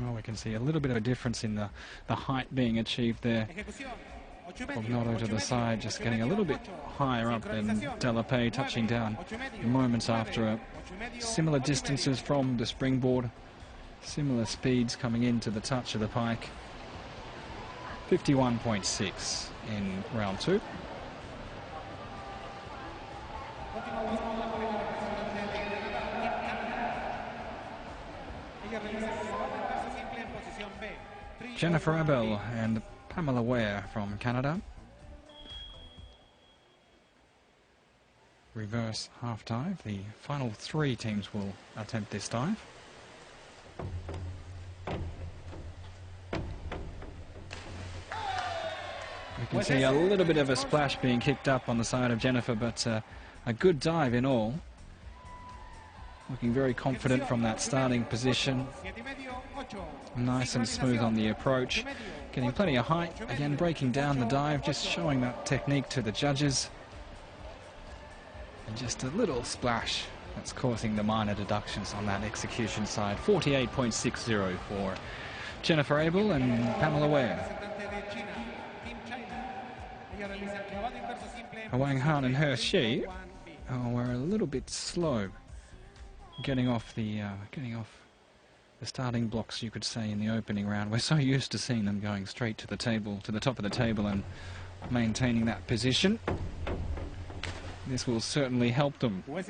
Oh, we can see a little bit of a difference in the height being achieved there. Pognoto to the side, just getting a little bit higher up than Delapay, touching down moments after a similar distances from the springboard, similar speeds coming into the touch of the pike. 51.6 in round 2. Jennifer Abel and Pamela Ware from Canada. Reverse half dive. The final 3 teams will attempt this dive. We can see a little bit of a splash being kicked up on the side of Jennifer, but a good dive in all. Looking very confident from that starting position. Nice and smooth on the approach. Getting plenty of height. Again, breaking down the dive, just showing that technique to the judges. And just a little splash that's causing the minor deductions on that execution side. 48.60 for Jennifer Abel and Pamela Ware. Wang Han and He Shi were a little bit slow getting off the starting blocks, you could say, in the opening round. We're so used to seeing them going straight to the table, to the top of the table, and maintaining that position. This will certainly help them. With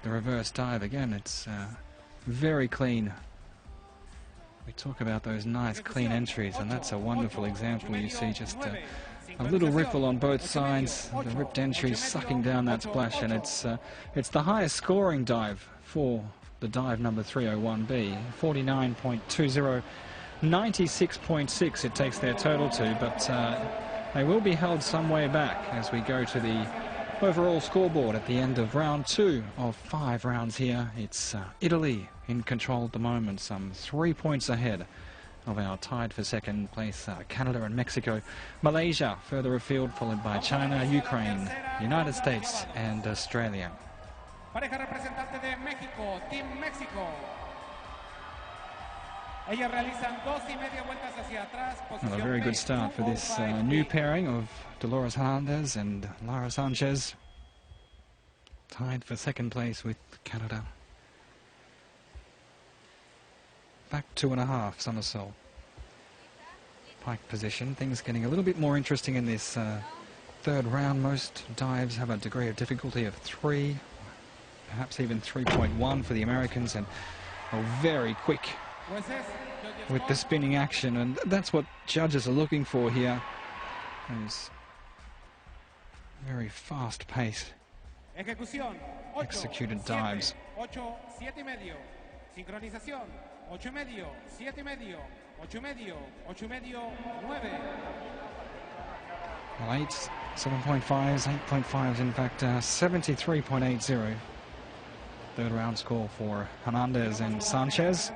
the reverse dive again, it's very clean. We talk about those nice clean entries, and that's a wonderful example. You see just a little ripple on both sides, the ripped entries sucking down that splash, and it's the highest scoring dive for the dive number 301B. 49.20, 96.6 it takes their total to, but they will be held some way back as we go to the overall scoreboard at the end of round 2 of 5 rounds here. It's Italy in control at the moment, some 3 points ahead of our tied for second place Canada and Mexico. Malaysia further afield, followed by China, Ukraine, United States and Australia. Pareja representante de México, Team México. Ellas realizan 2.5 vueltas hacia atrás. Well, a very good start for this new pairing of Dolores Hernandez and Lara Sanchez. Tied for second place with Canada. Back 2.5 somersault. Pike position. Things getting a little bit more interesting in this third round. Most dives have a degree of difficulty of 3, perhaps even 3.1 for the Americans, and very quick with the spinning action, and that's what judges are looking for here. Those very fast pace executed dives. 8.7.5. Sincronización. 8.5, 7.5, 8.5, 8.5, 9. Well, 8, 7.5s, 8.5s, in fact, 73.80. Third round score for Hernandez and Sanchez.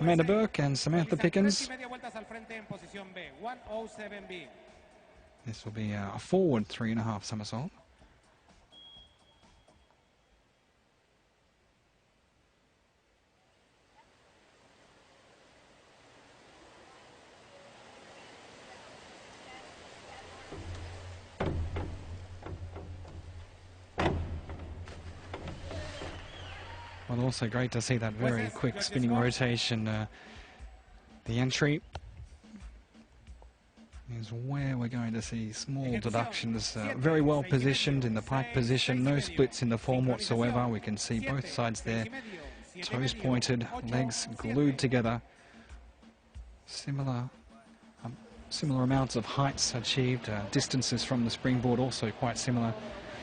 Amanda Burke and Samantha Pickens. This will be a forward 3.5 somersault. Well, also great to see that very quick spinning rotation. The entry is where we're going to see small deductions. Very well positioned in the pike position, no splits in the form whatsoever. We can see both sides there, toes pointed, legs glued together. Similar amounts of heights achieved, distances from the springboard also quite similar.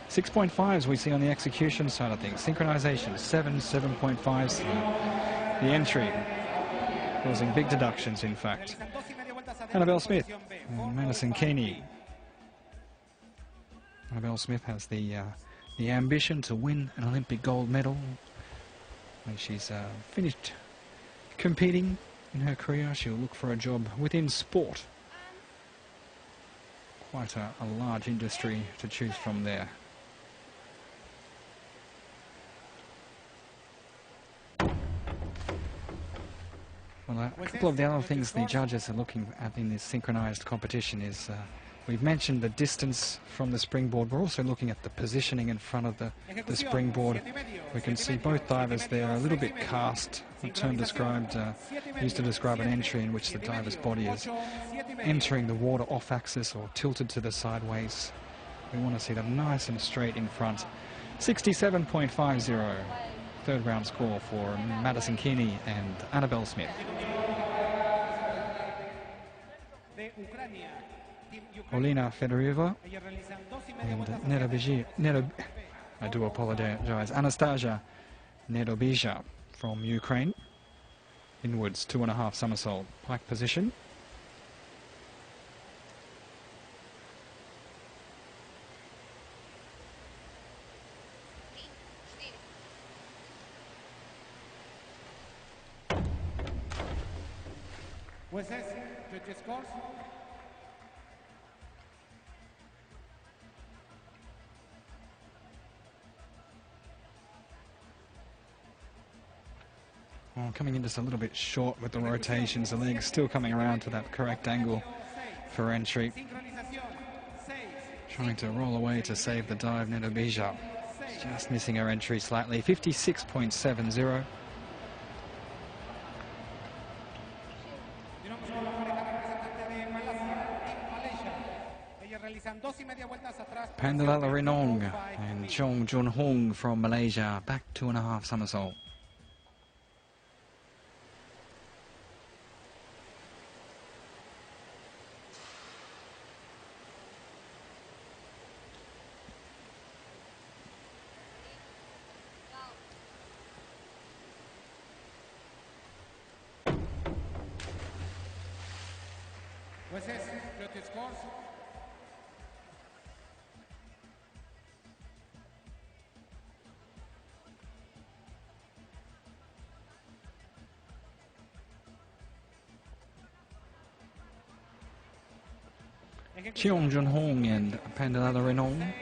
6.5s we see on the execution side of things. Synchronization, 7.5s. The entry causing big deductions, in fact. Annabelle Smith and Madison Keeney. Annabelle Smith has the ambition to win an Olympic gold medal. When she's finished competing in her career, she'll look for a job within sport. Quite a large industry to choose from there. Well, a couple of the other things the judges are looking at in this synchronized competition is we've mentioned the distance from the springboard. We're also looking at the positioning in front of the springboard. We can see both divers there a little bit cast, a term described, used to describe an entry in which the diver's body is entering the water off axis or tilted to the sideways. We want to see them nice and straight in front. 67.50. Third round score for Madison Keeney and Annabelle Smith. Olina Fedorova and I do apologize, Anastasia Nedobija from Ukraine. Inwards, 2.5 somersault, pike position. Jueces, judges scores. Well, coming in just a little bit short with the rotations, the legs still coming around to that correct angle for entry. Trying to roll away to save the dive, Nedobija. Just missing her entry slightly, 56.70. Pandalala Renong and Chong Jun Hong from Malaysia, back 2.5 somersault. Jueces, judges scores. Cheong Jun Hong and Pandalala Renong.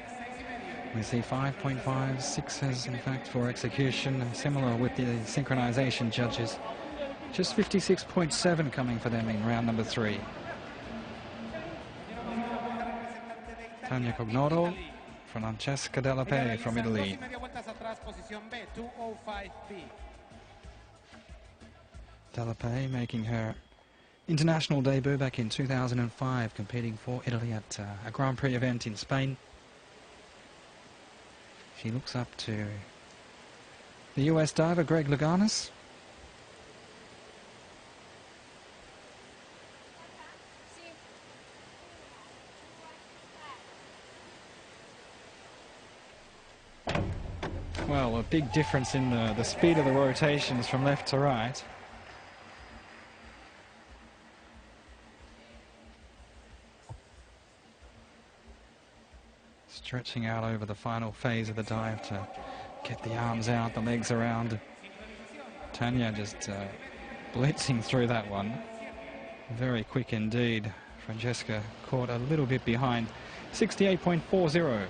We see 5.5, 6s in fact for execution, similar with the synchronization judges. Just 56.7 coming for them in round number 3. Tania Cognoto, Francesca Della Pe from Italy. Della Pe making her international debut back in 2005, competing for Italy at a Grand Prix event in Spain. She looks up to the US diver Greg Louganis. Well, a big difference in the speed of the rotations from left to right. Stretching out over the final phase of the dive to get the arms out, the legs around. Tanya just blitzing through that one. Very quick indeed. Francesca caught a little bit behind. 68.40.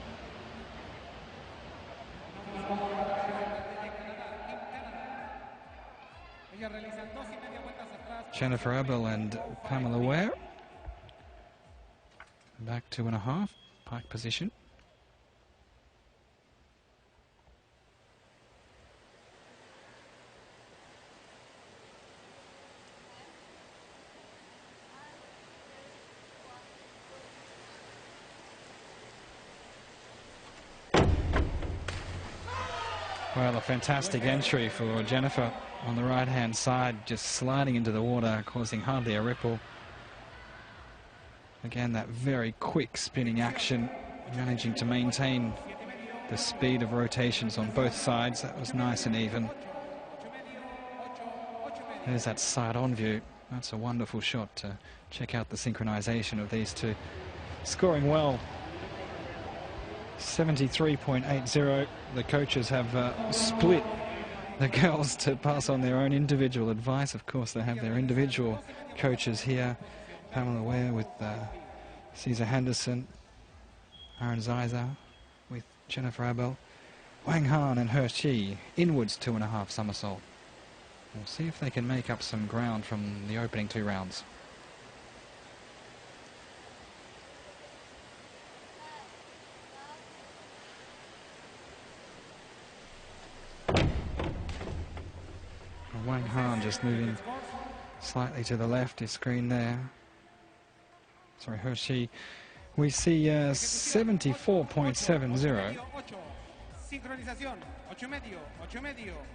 Jennifer Abel and Pamela Ware. Back 2.5, pike position. Well, a fantastic entry for Jennifer on the right-hand side, just sliding into the water, causing hardly a ripple. Again, that very quick spinning action, managing to maintain the speed of rotations on both sides. That was nice and even. There's that side-on view. That's a wonderful shot to check out the synchronization of these two. Scoring well. 73.80. The coaches have split the girls to pass on their own individual advice. Of course, they have their individual coaches here. Pamela Ware with Caesar Henderson, Aaron Zeiser with Jennifer Abel, Wang Han and He Shi, inwards 2.5 somersault. We'll see if they can make up some ground from the opening 2 rounds. Wang Han just moving slightly to the left, his screen there. Sorry, Hershey. We see 74.70.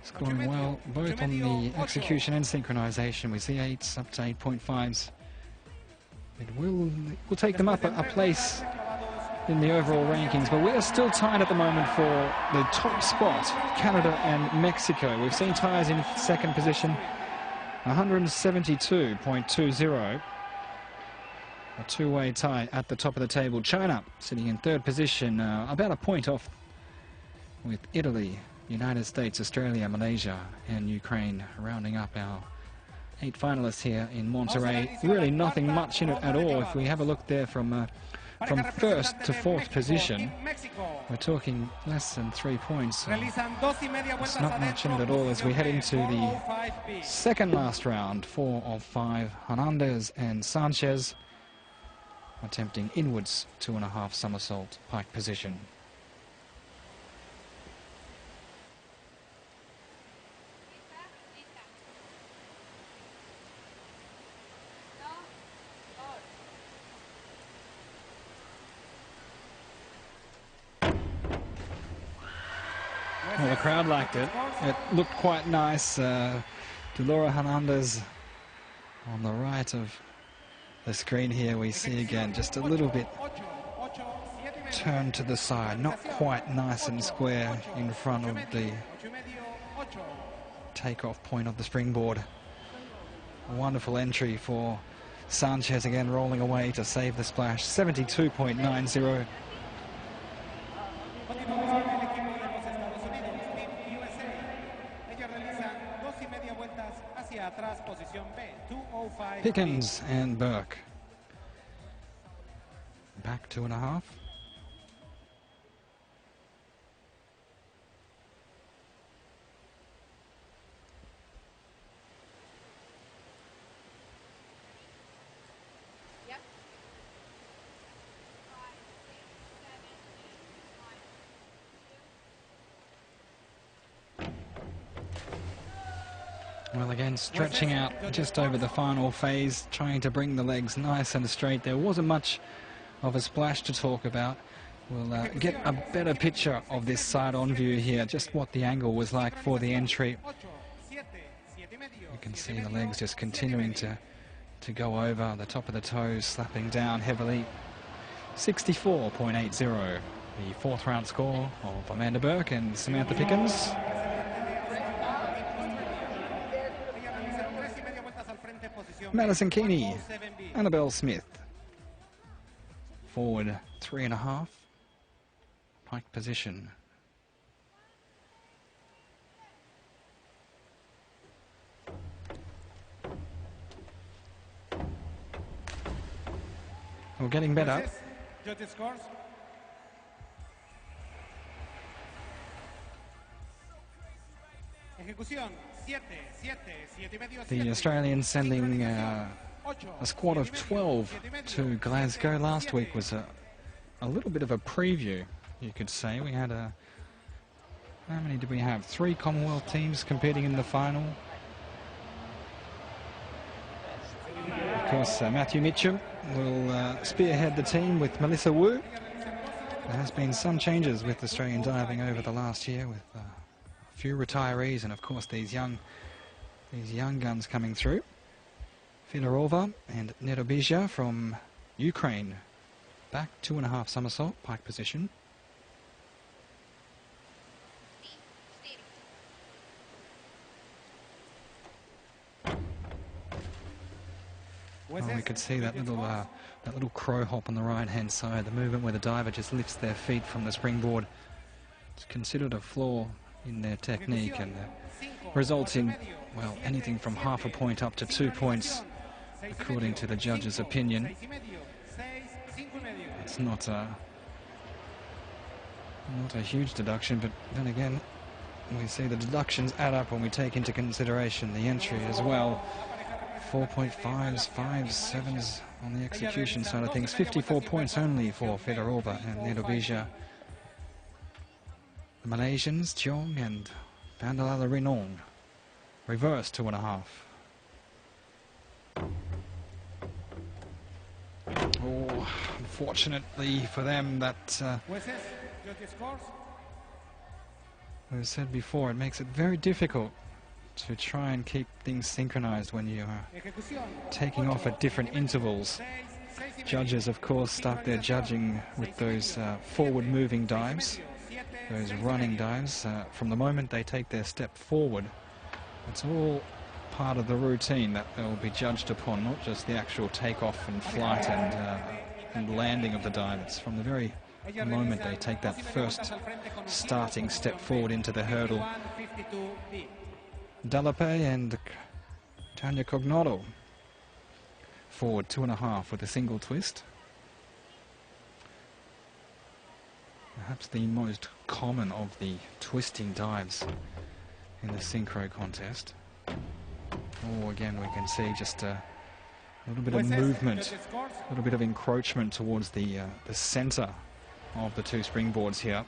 Scoring well, both on the execution and synchronization. We see 8s up to 8.5s. It will take them up a place in the overall rankings, but we are still tied at the moment for the top spot, Canada and Mexico. We've seen ties in 2nd position, 172.20. A 2-way tie at the top of the table. China sitting in 3rd position, about a point off, with Italy, United States, Australia, Malaysia and Ukraine rounding up our 8 finalists here in Monterrey. Really nothing much in it at all. If we have a look there from 1st to 4th position, we're talking less than 3 points. There's not much in it at all as we head into the 2nd last round. 4 of 5, Hernandez and Sanchez attempting inwards 2.5 somersault pike position. Well, the crowd liked it. It looked quite nice. Delora Hernandez on the right of the screen here. We see again just a little bit turned to the side, not quite nice and square in front of the takeoff point of the springboard. A wonderful entry for Sanchez, again rolling away to save the splash. 72.90. Pickens and Burke. Back 2.5. Well, again, stretching out just over the final phase, trying to bring the legs nice and straight. There wasn't much of a splash to talk about. We'll get a better picture of this side-on view here, just what the angle was like for the entry. You can see the legs just continuing to go over the top of the toes, slapping down heavily. 64.80, the 4th round score of Amanda Burke and Samantha Pickens. Madison Keeney, Annabelle Smith, forward 3.5, pike position. We're getting better. The Australians sending a squad of 12 to Glasgow. Last week was a little bit of a preview, you could say. We had how many did we have? 3 Commonwealth teams competing in the final. Of course, Matthew Mitchell will spearhead the team with Melissa Wu. There has been some changes with Australian diving over the last year, with a few retirees and of course these young guns coming through. Fedorova and Nedobizha from Ukraine, back 2.5 somersault pike position. Well, we could see that little crow hop on the right-hand side, the movement where the diver just lifts their feet from the springboard. It's considered a flaw in their technique and results in, well, anything from half a point up to 2 points, according to the judge's opinion. It's not a huge deduction, but then again, We see the deductions add up when we take into consideration the entry as well. 4.5s, 5s, 7s on the execution side of things. 54 points only for Fedorova and Nedovizha. The Malaysians, Cheong and Vandalala Rinong, reverse 2.5. Oh, unfortunately for them, that we've said before, it makes it very difficult to try and keep things synchronized when you are taking off at different intervals. Judges, of course, start their judging with those forward-moving dives, those running dives. From the moment they take their step forward, it's all part of the routine that they'll be judged upon, not just the actual takeoff and flight and landing of the dive. It's from the very moment they take that first starting step forward into the hurdle. Dalape and Tanya Cognato forward 2.5 with a single twist. Perhaps the most common of the twisting dives in the synchro contest. Oh, again we can see just a little bit of movement, a little bit of encroachment towards the center of the two springboards here.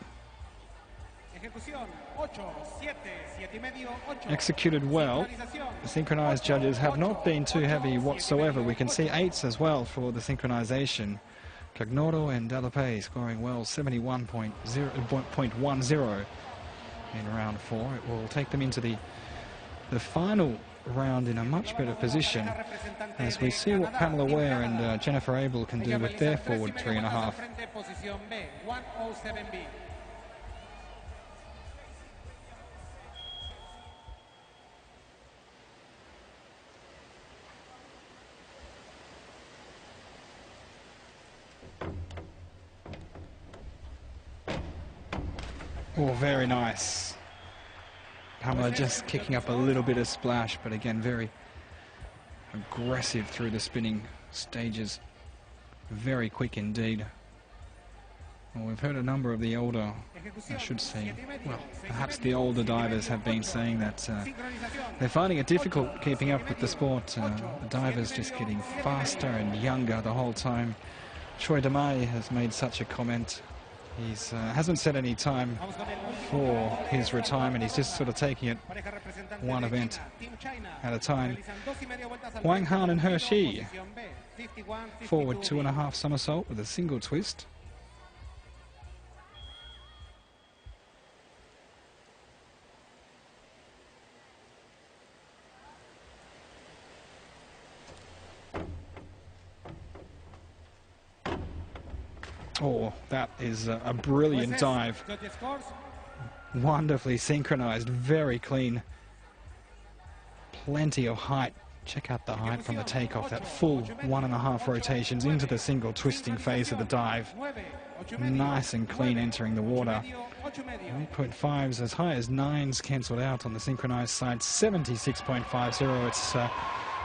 Executed well. The synchronized judges have not been too heavy whatsoever. We can see 8s as well for the synchronization. Cognato and Dalape scoring well, 71.10 in round 4. It will take them into the final round in a much better position as we see what Pamela Ware and Jennifer Abel can do with their forward 3.5. Oh, very nice. Pamela just kicking up a little bit of splash, but again, very aggressive through the spinning stages. Very quick indeed. Well, we've heard a number of the older, I should say, well, perhaps the older divers have been saying that they're finding it difficult keeping up with the sport. The divers just getting faster and younger the whole time. Troy DeMay has made such a comment. He hasn't set any time for his retirement. He's just sort of taking it one event at a time. Wang Han and Hershey forward 2.5 somersault with a single twist. Oh, that is a brilliant dive. Wonderfully synchronized, very clean. Plenty of height. Check out the height from the takeoff, that full 1.5 rotations into the single twisting phase of the dive. Nice and clean entering the water. 8.5s as high as 9s cancelled out on the synchronized side. 76.50.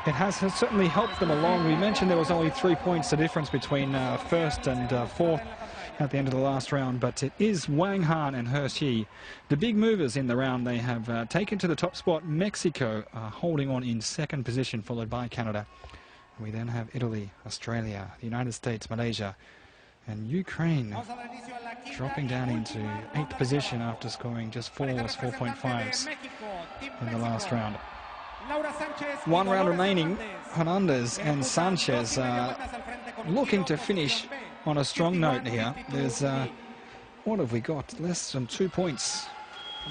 It has certainly helped them along. We mentioned there was only 3 points the difference between first and fourth at the end of the last round, but it is Wang Han and Hershey, the big movers in the round. They have taken to the top spot. Mexico holding on in second position, followed by Canada. We then have Italy, Australia, the United States, Malaysia, and Ukraine dropping down into 8th position after scoring just 4.5s in the last round. 1 round remaining. Hernandez and Sanchez looking to finish on a strong note here. There's, what have we got? Less than 2 points.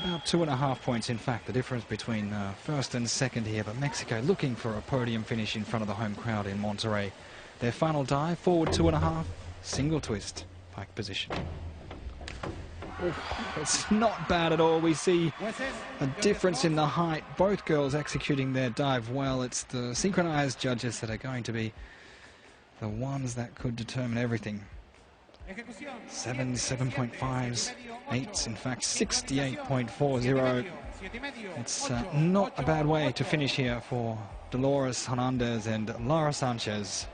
About 2.5 points, in fact, the difference between first and second here. But Mexico looking for a podium finish in front of the home crowd in Monterrey. Their final dive, forward 2.5, single twist, pike position. Oh, it's not bad at all. We see a difference in the height. Both girls executing their dive well. It's the synchronized judges that are going to be the ones that could determine everything. 7s, 7.5s, 8s, in fact 68.40. It's not a bad way to finish here for Dolores Hernandez and Lara Sanchez.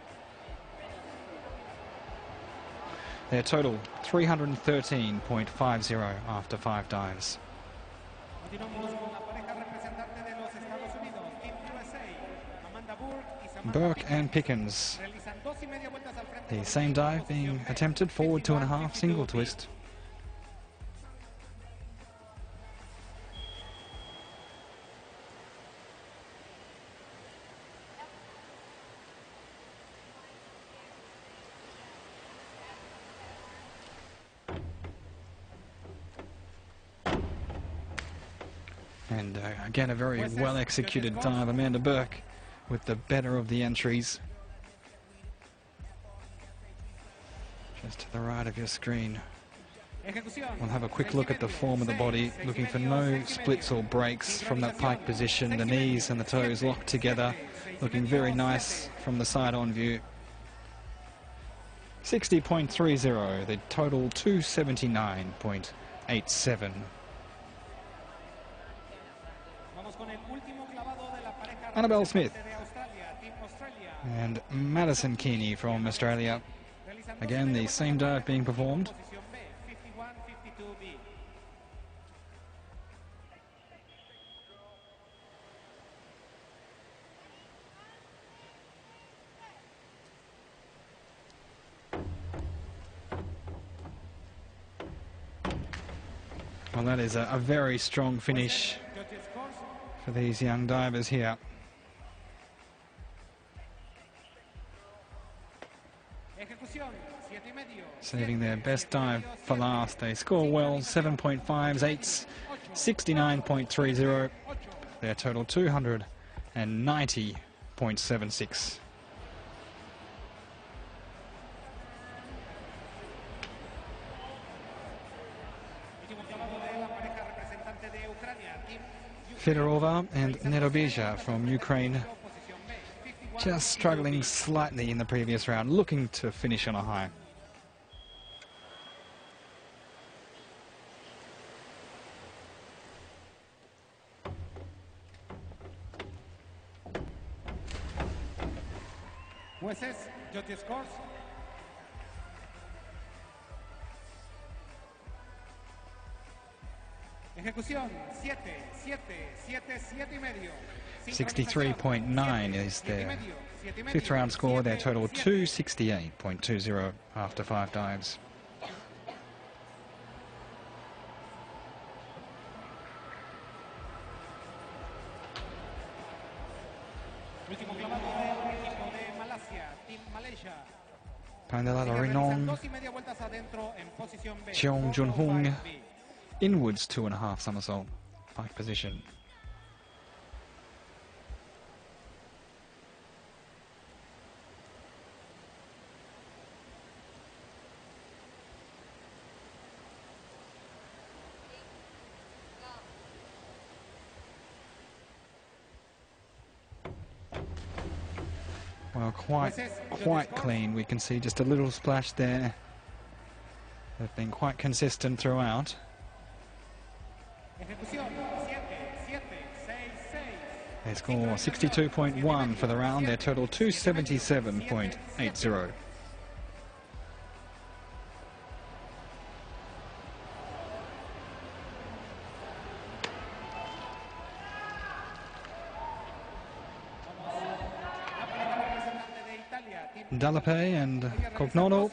Their total 313.50 after 5 dives. Continuamos con la pareja representante de los Estados Unidos, Team USA, Amanda Burke y Samantha Burke and Pickens. realizan 2,5 vueltas al frente. The same dive being attempted, forward 2.5, single twist. And again, a very well executed dive. Amanda Burke with the better of the entries. Just to the right of your screen. We'll have a quick look at the form of the body, looking for no splits or breaks from that pike position. The knees and the toes locked together, looking very nice from the side-on view. 60.30, the total 279.87. Annabelle Smith and Madison Keeney from Australia. Again, the same dive being performed. Well, that is a very strong finish for these young divers here. Saving their best dive for last. They score well, 7.5s, 8s, 69.30. Their total 290.76. Fedorova and Nedobizha from Ukraine, just struggling slightly in the previous round, looking to finish on a high. Jueces, judges scores. Ejecución 7, 7, 7, 7 y medio. 63.9 is their fifth round score. Their total 268.20 after 5 dives. Último clavado del equipo de Malasia, Team Malaysia. Pandela Rinon, Cheong Jun Hung, inwards 2.5 somersault, pike position. Well, quite clean. We can see just a little splash there. They've been quite consistent throughout. They score 62.1 for the round. Their total 277.80. Dalape and Cognono,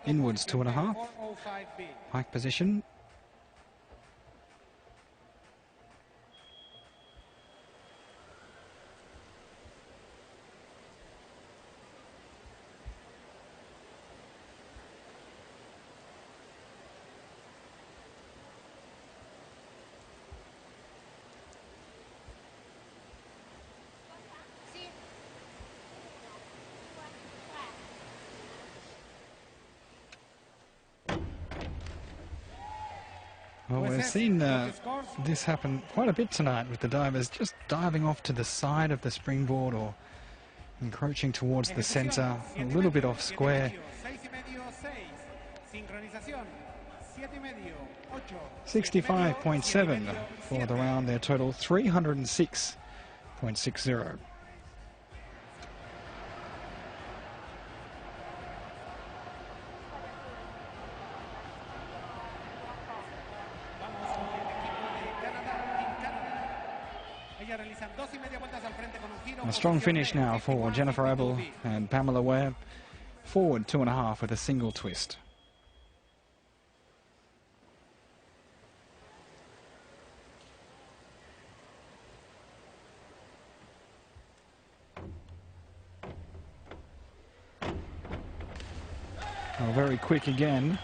inwards 2.5, pike position. Well, we've seen this happen quite a bit tonight with the divers just diving off to the side of the springboard or encroaching towards the centre, a little bit off square. 65.7 for the round, their total 306.60. Ella realizan 2,5 vueltas al frente con un giro. A strong finish now for Jennifer Ebel and Pamela Ware. Forward 2.5 with a single twist. Oh, very quick again.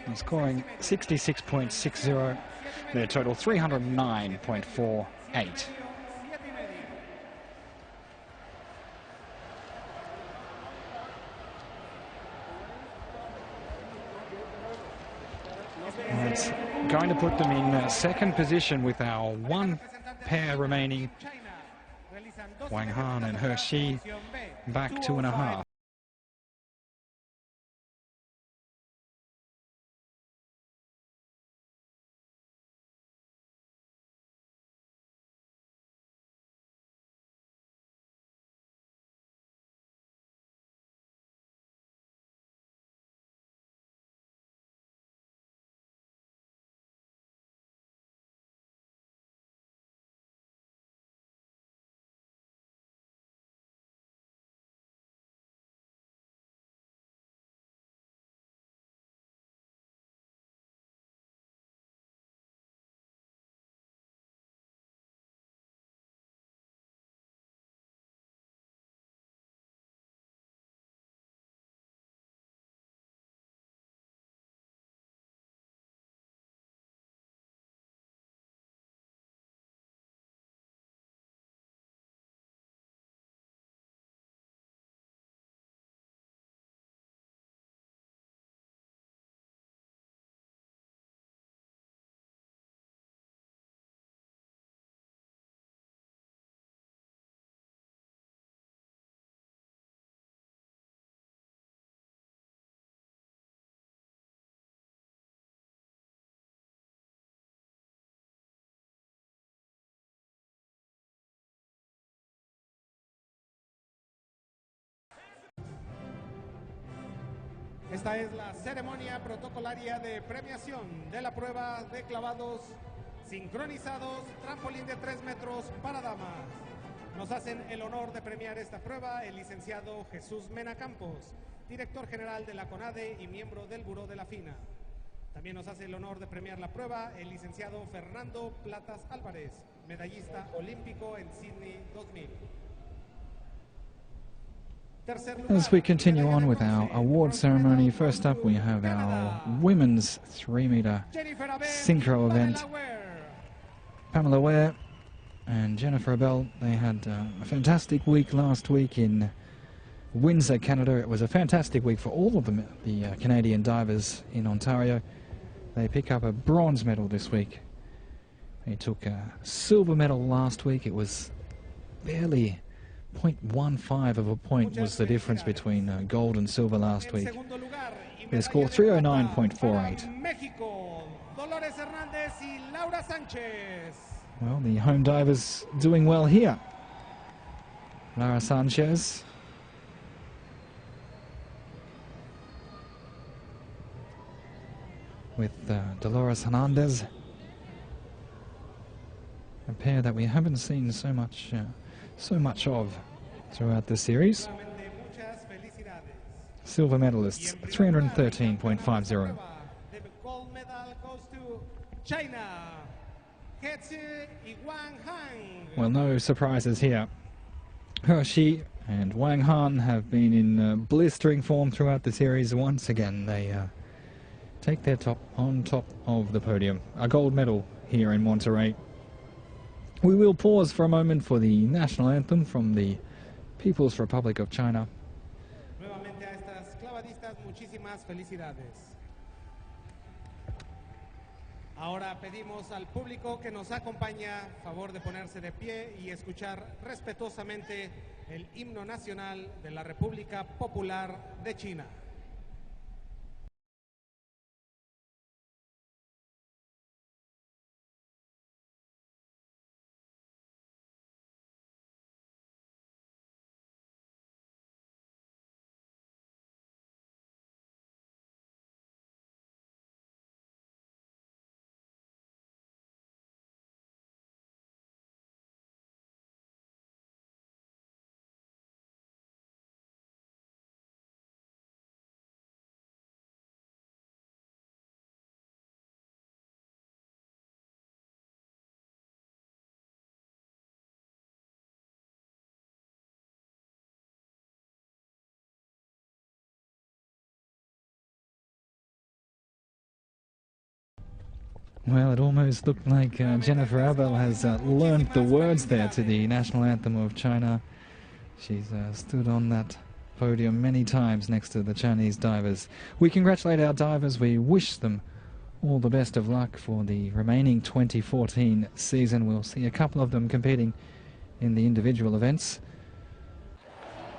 And scoring 66.60. Their total 309.48. It's going to put them in second position with our one pair remaining. Wang Han and Hershey back 2.5. Esta es la ceremonia protocolaria de premiación de la prueba de clavados sincronizados, trampolín de 3 metros para damas. Nos hacen el honor de premiar esta prueba el licenciado Jesús Mena Campos, director general de la CONADE y miembro del Buró de la FINA. También nos hace el honor de premiar la prueba el licenciado Fernando Platas Álvarez, medallista olímpico en Sydney 2000. As we continue on with our award ceremony, first up we have our women's 3-meter synchro event. Pamela Ware and Jennifer Ebel, they had a fantastic week last week in Windsor, Canada. It was a fantastic week for all of them, the Canadian divers in Ontario. They pick up a bronze medal this week. They took a silver medal last week. It was barely 0.15 of a point was the difference between gold and silver last week. They scored 309.48. Well, the home divers doing well here. Lara Sanchez. With Dolores Hernandez. A pair that we haven't seen so much of throughout the series. Silver medalists, 313.50. The gold medal goes to China. Well, no surprises here. Hershey and Wang Han have been in blistering form throughout the series. Once again, they take their top of the podium. A gold medal here in Monterrey. We will pause for a moment for the national anthem from the People's Republic of China. Nuevamente a estas clavadistas, muchísimas felicidades. Ahora pedimos al público que nos acompaña favor de ponerse de pie y escuchar respetuosamente el himno nacional de la República Popular de China. Well, it almost looked like Jennifer Abel has learned the words there to the national anthem of China. She's stood on that podium many times next to the Chinese divers. We congratulate our divers. We wish them all the best of luck for the remaining 2014 season. We'll see a couple of them competing in the individual events.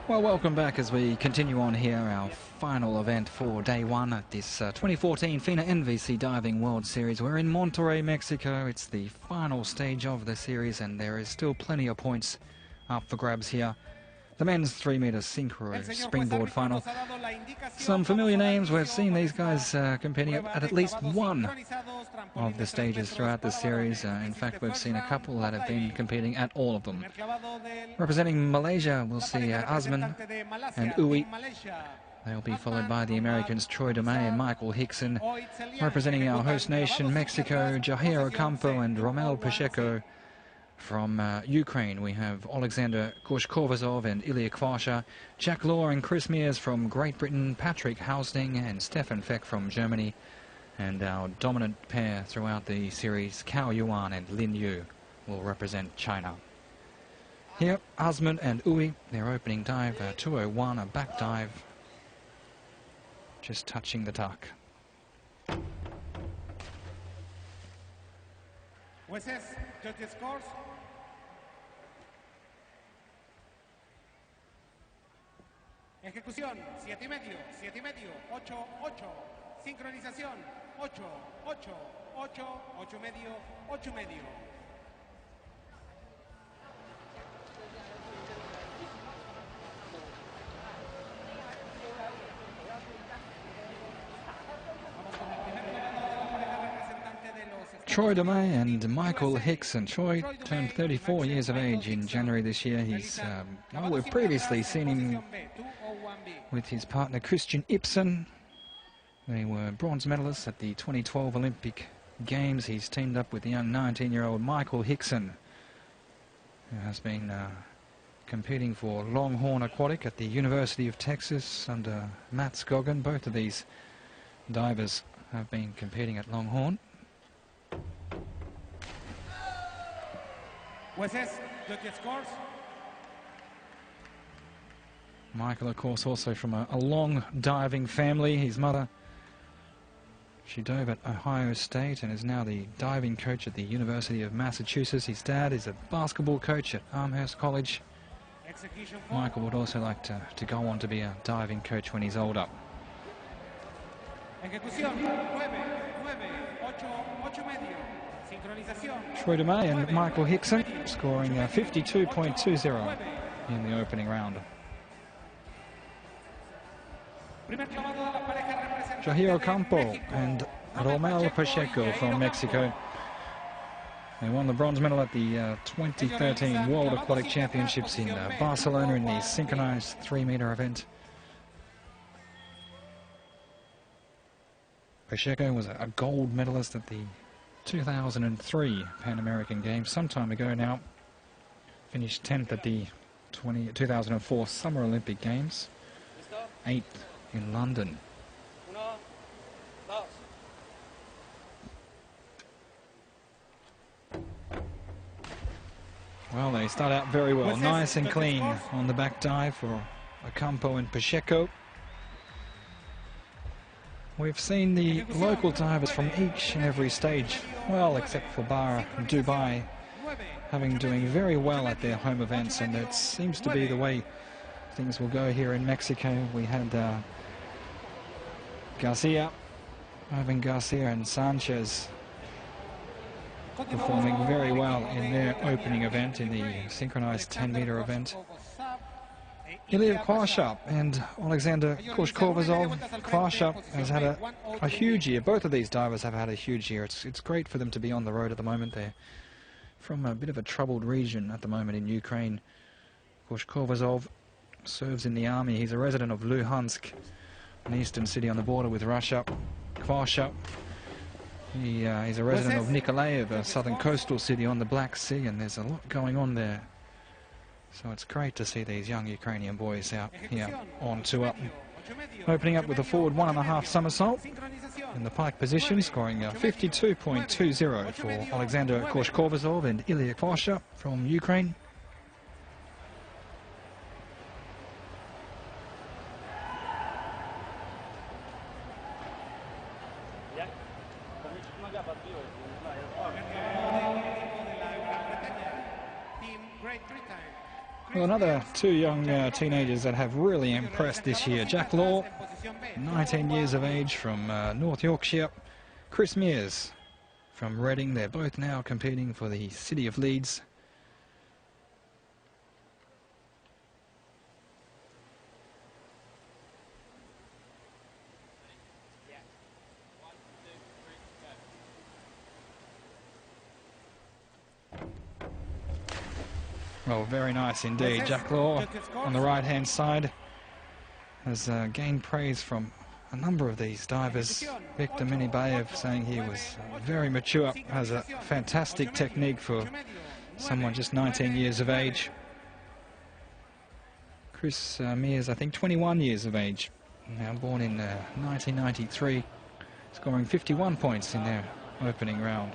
Well, welcome back as we continue on here, our final event for day one at this 2014 FINA NVC Diving World Series. We're in Monterrey, Mexico. It's the final stage of the series, and there is still plenty of points up for grabs here. The men's 3-meter synchro springboard final. Some familiar names. We've seen these guys competing at least one of the stages throughout the series. In fact, we've seen a couple that have been competing at all of them. Representing Malaysia, we'll see Azman and Uwe. They'll be followed by the Americans Troy Dumay and Michael Hickson. Representing our host nation, Mexico, Jair Ocampo and Romel Pacheco. From Ukraine, we have Alexander Koshkovazov and Ilya Kvasha, Jack Law and Chris Mears from Great Britain, Patrick Hausding and Stefan Feck from Germany, and our dominant pair throughout the series, Cao Yuan and Lin Yu, will represent China. Here, Azman and Uwe, their opening dive, 201, a back dive, just touching the tuck. Jueces, judges scores. Ejecución, 7,5, 7,5, 8, 8. Sincronización, 8, 8, 8, 8,5, 8,5. Troy Dumay and Michael Hickson. Troy turned 34 years of age in January this year. He's, well, we've previously seen him with his partner Christian Ibsen. They were bronze medalists at the 2012 Olympic Games. He's teamed up with the young 19-year-old Michael Hickson, who has been competing for Longhorn Aquatic at the University of Texas under Matt Scoggin. Both of these divers have been competing at Longhorn. Michael, of course, also from a long diving family. His mother, she dove at Ohio State and is now the diving coach at the University of Massachusetts. His dad is a basketball coach at Amherst College. Michael would also like to go on to be a diving coach when he's older. Troy Dumay and Michael Hickson scoring 52.20 in the opening round. Jair Ocampo and Romel Pacheco from Mexico. They won the bronze medal at the 2013 World Aquatic Championships in Barcelona in the synchronized 3-meter event. Pacheco was a gold medalist at the 2003 Pan American Games, some time ago now. Finished 10th at the 2004 Summer Olympic Games, 8th in London. Well, they start out very well, nice and clean on the back dive for Ocampo and Pacheco. We've seen the local divers from each and every stage, well, except for Bar and Dubai, doing very well at their home events, and it seems to be the way things will go here in Mexico. We had Ivan Garcia and Sanchez performing very well in their opening event in the synchronized 10-meter event. Ilya Kvasha and Alexander Koshkovazov. Kvasha has had a huge year. Both of these divers have had a huge year. It's great for them to be on the road at the moment. They're from a bit of a troubled region at the moment in Ukraine. Koshkovazov serves in the army. He's a resident of Luhansk, an eastern city on the border with Russia. Kvasha, he's a resident of Nikolaev, a southern coastal city on the Black Sea, and there's a lot going on there. So it's great to see these young Ukrainian boys out here on tour. opening up with a forward 1.5 somersault in the pike position, scoring 52.20 for Alexander Koshkovazov and Ilya Kvosha from Ukraine. Well, another two young teenagers that have really impressed this year. Jack Law, 19 years of age, from North Yorkshire. Chris Mears from Reading. They're both now competing for the City of Leeds. Well, very nice indeed. Jack Law on the right-hand side has gained praise from a number of these divers. Victor Minibayev saying he was very mature, has a fantastic technique for someone just 19 years of age. Chris Mears, I think 21 years of age, now born in 1993, scoring 51 points in their opening round.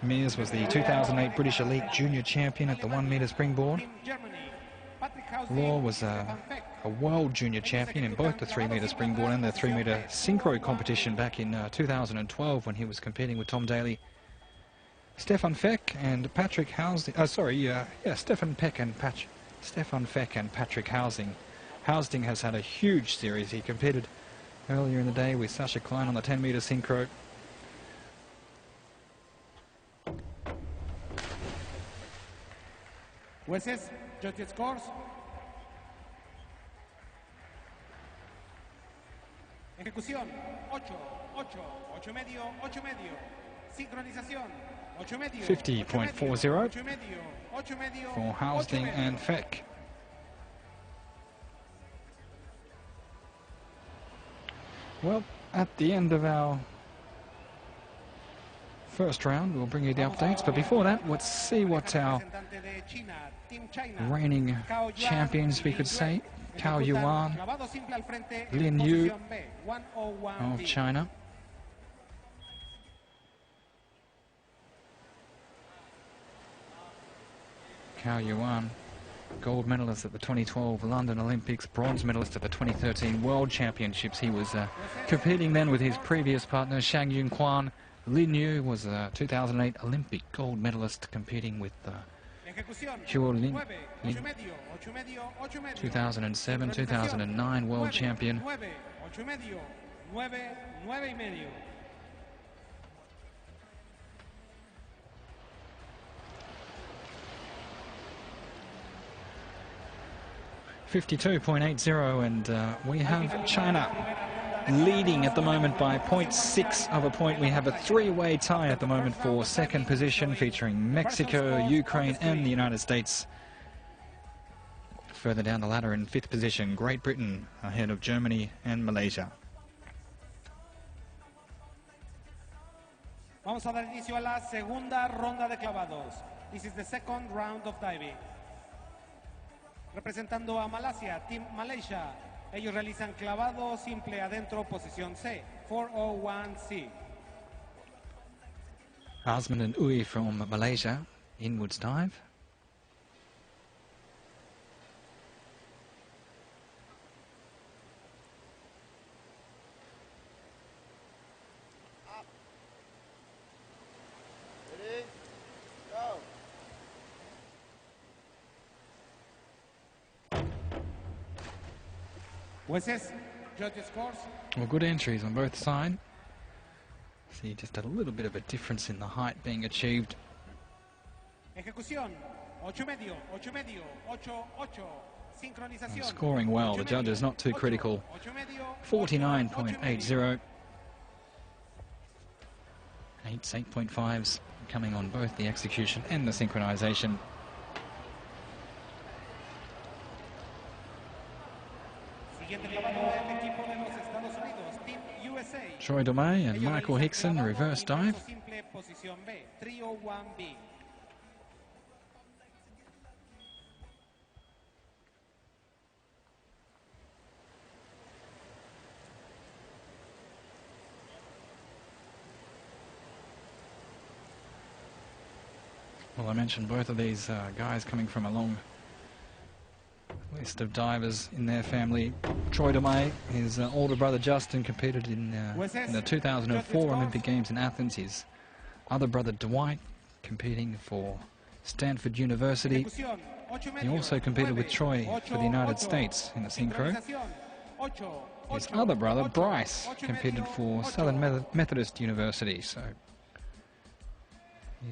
Mears was the 2008 British Elite Junior Champion at the 1 metre springboard. Law was a World Junior Champion in both the 3 metre springboard and the 3 metre synchro competition back in 2012 when he was competing with Tom Daly. Stefan Feck and Patrick Housing, Stefan Feck and Patrick Housing. Housing has had a huge series. He competed earlier in the day with Sasha Klein on the 10 metre synchro. Jueces, judges scores. Ejecución, 8, 8, 8 medio, 8 medio. Sincronización, 8 medio. 50.40 for Housing and Feck. Well, at the end of our first round, we'll bring you the updates, but before that, let's see what our reigning champions, we could say, Cao Yuan, Lin Yu of China. Cao Yuan, gold medalist at the 2012 London Olympics, bronze medalist at the 2013 World Championships. He was competing then with his previous partner, Shang Yun Quan. Lin Yu was a 2008 Olympic gold medalist competing with Zhuo Lin, 2007, 2009 world champion. .80, and we have China leading at the moment by 0.6 of a point. We have a three-way tie at the moment for second position, featuring Mexico, Ukraine and the United States. Further down the ladder in fifth position, Great Britain ahead of Germany and Malaysia. Vamos a dar inicio a la segunda ronda de clavados. This is the second round of diving. Representando a Malasia, Team Malaysia. Ellos realizan clavado simple adentro, posición C, 401C. Asman and Ui from Malaysia, inwards dive. Ready? Go. Jueces, judges scores. Well, good entries on both sides. See just a little bit of a difference in the height being achieved. Ejecución, 8 medio, 8 medio, 8, 8. Sincronización. Scoring well, the judges not too critical. 49.80. 8.5s coming on both the execution and the synchronization. Troy Domay and Michael Hickson, reverse dive. Well, I mentioned both of these guys coming from a long list of divers in their family. Troy DeMay, his older brother Justin, competed in the 2004 Olympic Games in Athens. His other brother Dwight competing for Stanford University. He also competed with Troy for the United States in the synchro. His other brother Bryce competed for Southern Methodist University, so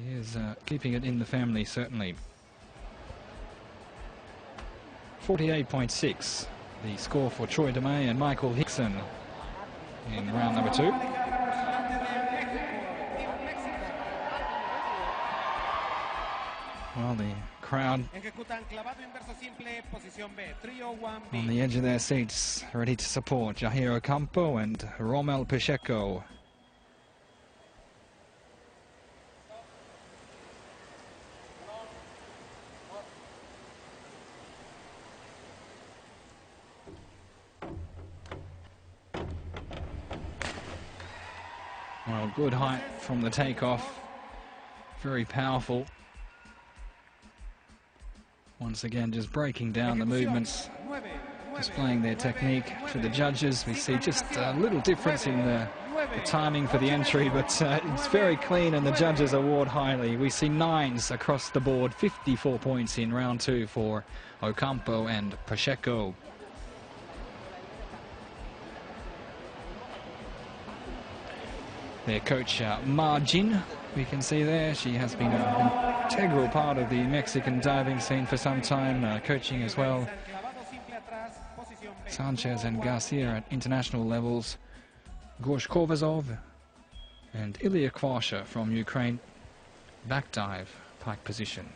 he is keeping it in the family, certainly. 48.6, the score for Troy DeMay and Michael Hickson in round number 2. Well, the crowd on the edge of their seats, ready to support Jair Ocampo and Rommel Pacheco. Well, good height from the takeoff, very powerful. Once again, just breaking down the movements, displaying their technique for the judges. We see just a little difference in the timing for the entry, but it's very clean and the judges award highly. We see 9s across the board, 54 points in round 2 for Ocampo and Pacheco. Their coach, Ma Jin, we can see there. She has been an integral part of the Mexican diving scene for some time, coaching as well Sanchez and Garcia at international levels. Gorsh Kovazov and Ilya Kvasha from Ukraine, back dive, pike position.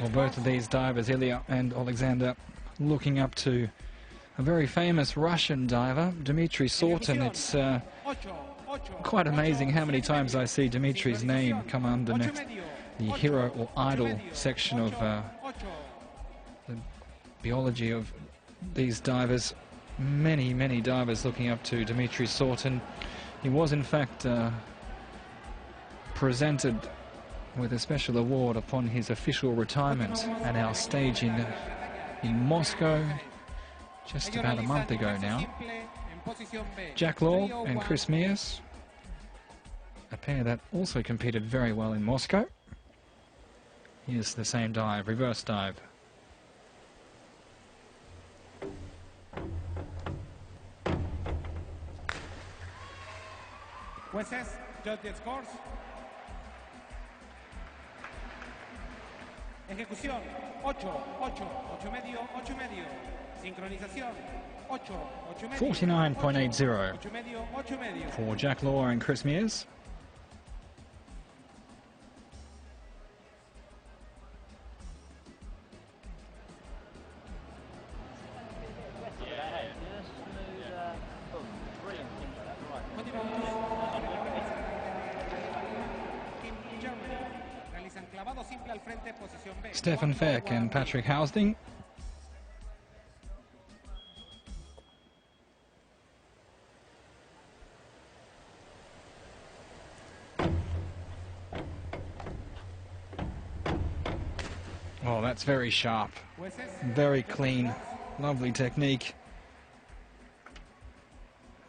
Well, both of these divers, Ilya and Alexander, looking up to a very famous Russian diver, Dmitry Sortin. It's quite amazing how many times I see Dmitry's name come underneath the hero or idol section of the biology of these divers. Many, many divers looking up to Dmitry Sortin. He was, in fact, presented with a special award upon his official retirement at our stage in Moscow just about a month ago now. Jack Law and Chris Mears, a pair that also competed very well in Moscow. Here's the same dive, reverse dive. Jueces, judge the scores. Ejecución, 8, 8, 8 medio, 8 medio. Sincronización, 8, 8 medio. 49.80 8 medio, 8 medio. for Jack Law and Chris Mears. Stefan Feck and Patrick Housding. Oh, that's very sharp, very clean, lovely technique.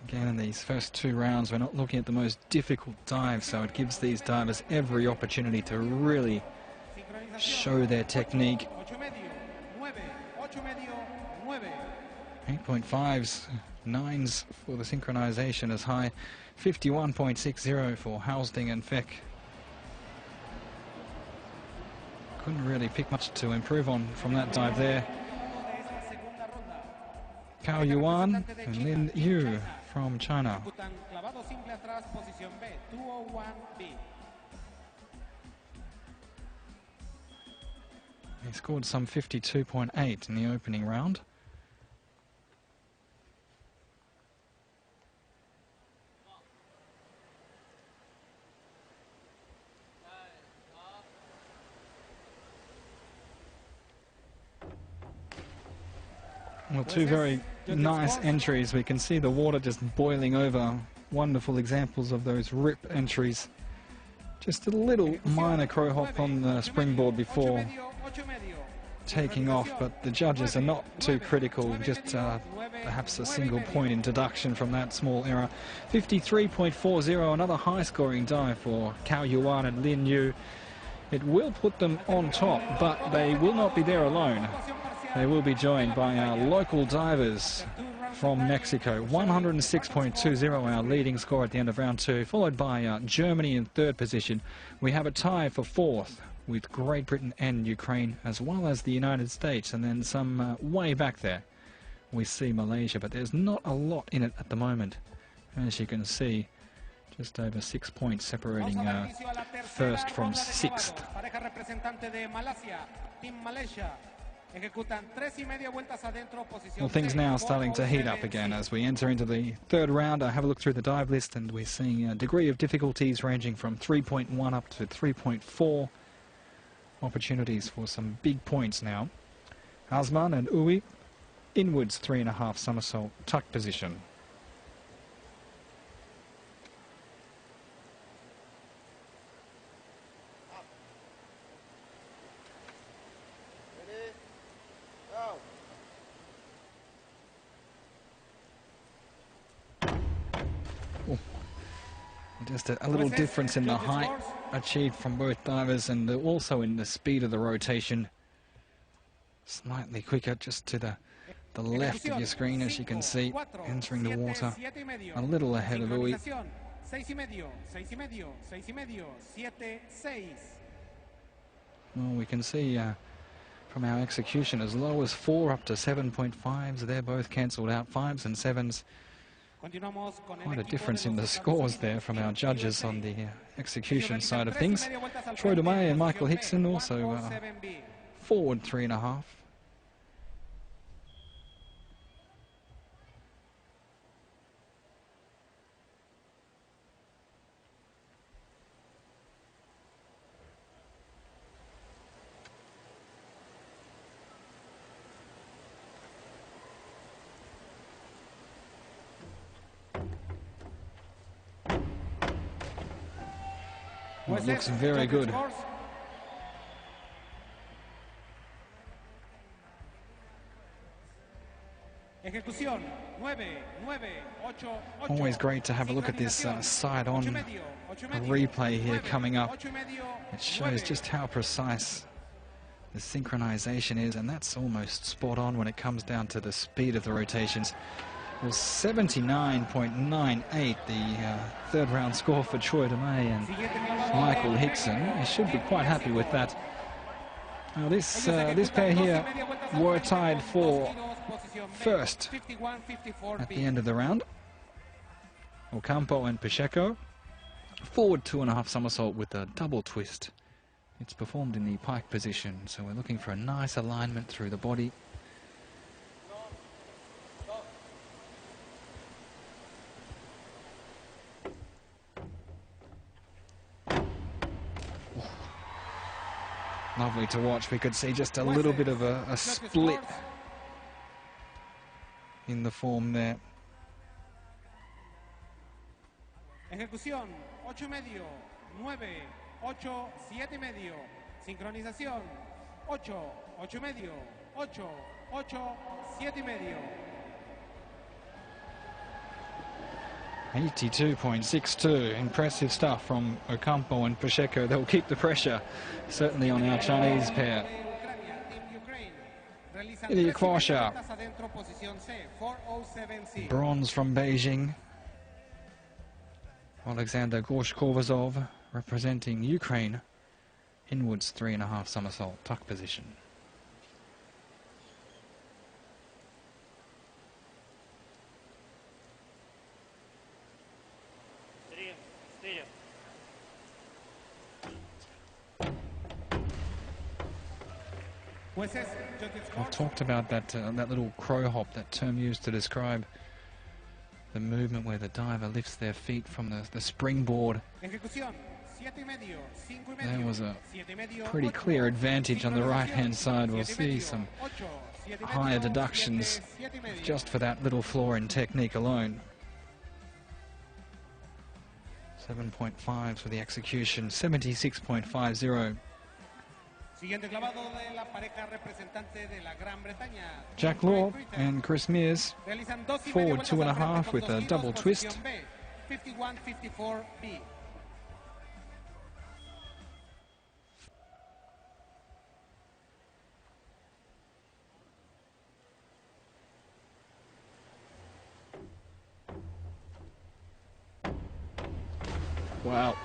Again, in these first 2 rounds, we're not looking at the most difficult dive, so it gives these divers every opportunity to really show their technique. 8.5s, 9s for the synchronization as high. 51.60 for Housding and Feck. Couldn't really pick much to improve on from that dive there. Cao Yuan and Lin Yu from China. He scored some 52.8 in the opening round. Well, two very nice entries. We can see the water just boiling over. Wonderful examples of those rip entries. Just a little minor crow hop on the springboard before taking off, but the judges are not too critical, just perhaps a single point in deduction from that small error. 53.40, another high-scoring dive for Cao Yuan and Lin Yu. It will put them on top, but they will not be there alone. They will be joined by our local divers from Mexico. 106.20, our leading score at the end of round two, followed by Germany in third position. We have a tie for fourth with Great Britain and Ukraine, as well as the United States, and then some way back there we see Malaysia, but there's not a lot in it at the moment. As you can see, just over 6 points separating first from sixth. Well, things now starting to heat up again as we enter into the third round. I have a look through the dive list and we're seeing a degree of difficulties ranging from 3.1 up to 3.4. Opportunities for some big points now. Asman and Uwe, inwards 3.5 somersault, tuck position. Just a little difference in the height achieved from both divers, and also in the speed of the rotation. Slightly quicker just to the left of your screen, as you can see, entering the water a little ahead of Uwe. Well, we can see from our execution as low as 4 up to 7.5s. They're both cancelled out, 5s and 7s. Quite a difference in the scores there from our judges on the execution side of things. Troy DeMay and Michael Hickson also forward 3.5. It looks very good. Always great to have a look at this side-on replay here coming up. It shows just how precise the synchronization is, and that's almost spot on when it comes down to the speed of the rotations. Well, 79.98, the third round score for Troy DeMay and Michael Hickson. They should be quite happy with that. Now this pair here were tied for first at the end of the round. Ocampo and Pacheco. Forward 2.5 somersault with a double twist. It's performed in the pike position, so we're looking for a nice alignment through the body. Lovely to watch. We could see just a little bit of a split in the form there. Ejecución 8.5, 9, 8, 7.5. Sincronización 8, 8.5, 8, 8, 7.5. 82.62, impressive stuff from Ocampo and Pacheco. They'll keep the pressure, certainly on our Chinese pair. Ilya Kwasha, bronze from Beijing. Alexander Gorshkovazov, representing Ukraine, inwards 3.5 somersault, tuck position. I've talked about that little crow hop, that term used to describe the movement where the diver lifts their feet from the springboard There was a pretty clear advantage on the right-hand side. We'll see some higher deductions just for that little flaw in technique alone. 7.5 for the execution, 76.50. Jack Law and Chris Mears forward 2.5 with a double twist. 51-54B. Wow,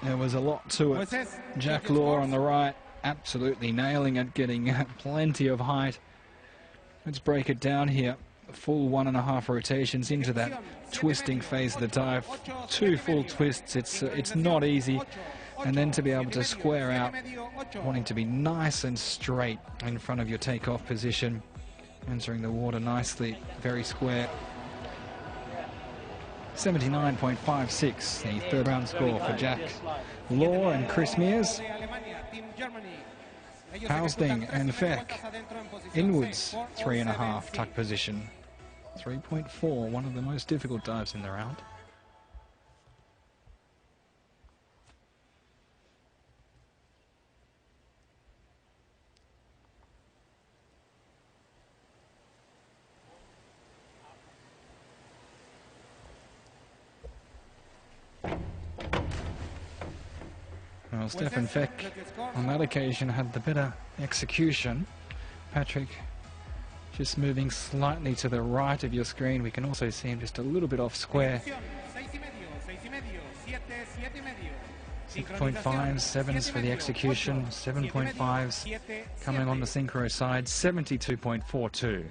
there was a lot to it. Jack Law on the right, absolutely nailing it, getting plenty of height. Let's break it down here. Full 1.5 rotations into that twisting phase of the dive. 2 full twists, it's not easy. And then to be able to square out, wanting to be nice and straight in front of your takeoff position. Entering the water nicely, very square. 79.56, the third round score for Jack Law and Chris Mears. Housding and Feck inwards 3.5 tuck position. 3.4, one of the most difficult dives in the round. Well, Stefan Feck on that occasion had the better execution. Patrick just moving slightly to the right of your screen. We can also see him just a little bit off square. 6.5s, 7s for the execution, 7.5s coming on the synchro side, 72.42.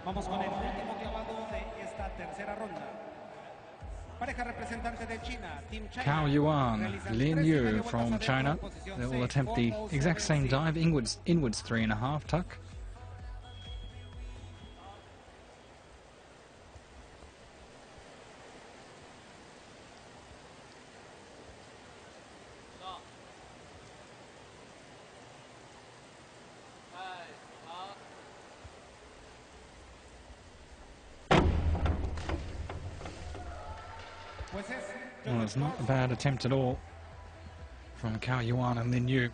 Vamos con el último clavado de esta tercera ronda. Pareja representante de China, Team China. Cao Yuan, Lin Yu from China. They will attempt the exact same dive, inwards 3.5 tuck. Well, it's not a bad attempt at all from Cao Yuan and Lin Yu.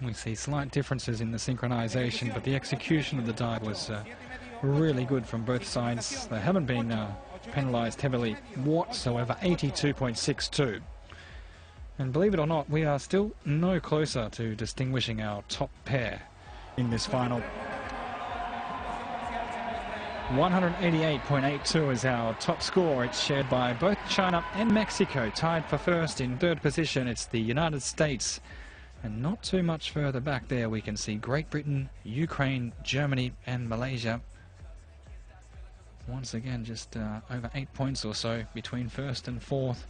We see slight differences in the synchronization, but the execution of the dive was really good from both sides. They haven't been penalized heavily whatsoever, 82.62. And believe it or not, we are still no closer to distinguishing our top pair in this final. 188.82 is our top score. It's shared by both China and Mexico. Tied for first. In third position, it's the United States. And not too much further back there, we can see Great Britain, Ukraine, Germany, and Malaysia. Once again, just over 8 points or so between first and fourth.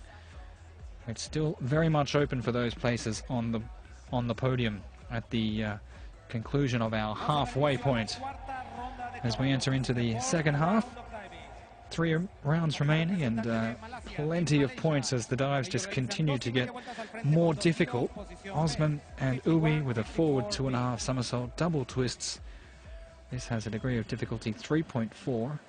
It's still very much open for those places on the podium at the conclusion of our halfway point. As we enter into the second half, 3 rounds remaining and plenty of points as the dives just continue to get more difficult. Osman and Uwe with a forward 2.5 somersault, double twists. This has a degree of difficulty 3.4.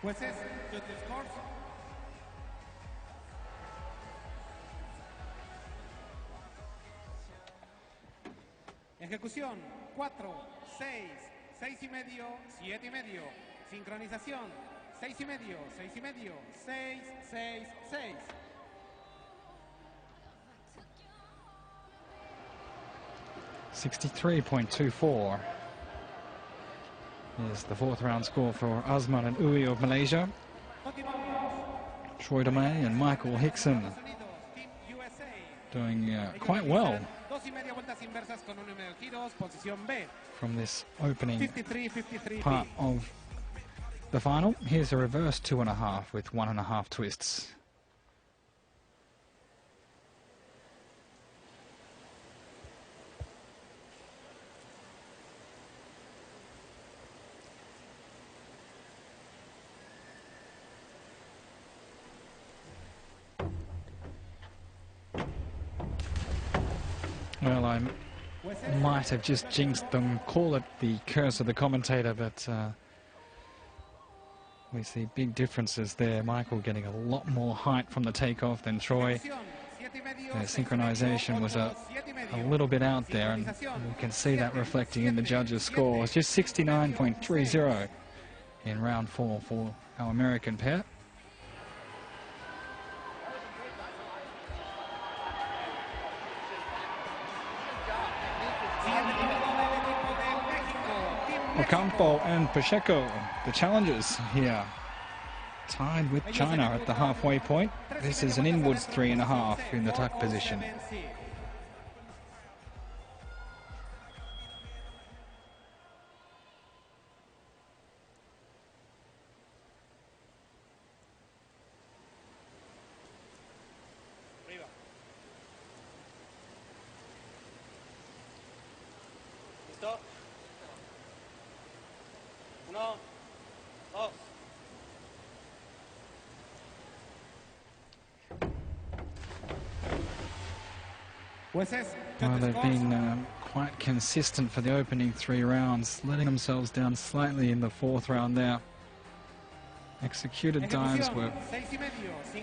Jueces, judges scores. Ejecución 4, 6, 6.5, 7.5. Sincronización 6.5, 6.5, 6, 6, 6. $63.24 is the fourth round score for Osman and Uwe of Malaysia. Troy DeMay and Michael Hickson doing quite well from this opening part of The final, here's a reverse 2.5 with 1.5 twists. Well, I might have just jinxed them, call it the curse of the commentator, but we see big differences there. Michael getting a lot more height from the takeoff than Troy. Their synchronization was a little bit out there, and you can see that reflecting in the judges' score. It's just 69.30 in round 4 for our American pair. Ocampo and Pacheco, the challengers here, tied with China at the halfway point. This is an inwards 3.5 in the tuck position. Well, they've been quite consistent for the opening 3 rounds, letting themselves down slightly in the 4th round there. Executed dives were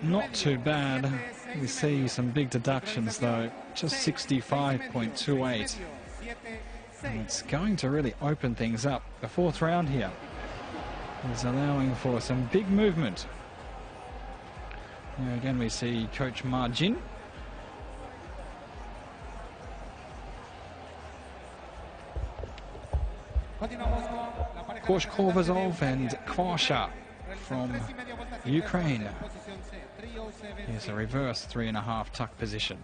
not too bad. We see some big deductions though, just 65.28. And it's going to really open things up. The 4th round here is allowing for some big movement. Here again we see Coach Ma Jin. Koshkovazov and Kwasha from Ukraine. Here's a reverse 3.5 tuck position.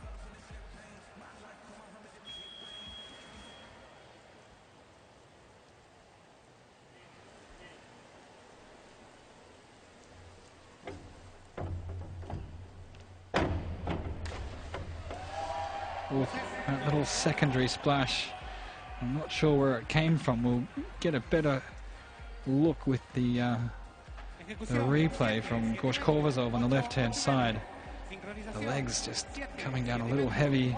Ooh, that little secondary splash. I'm not sure where it came from. We'll get a better look with the replay from Koshkovazov on the left-hand side. The legs just coming down a little heavy.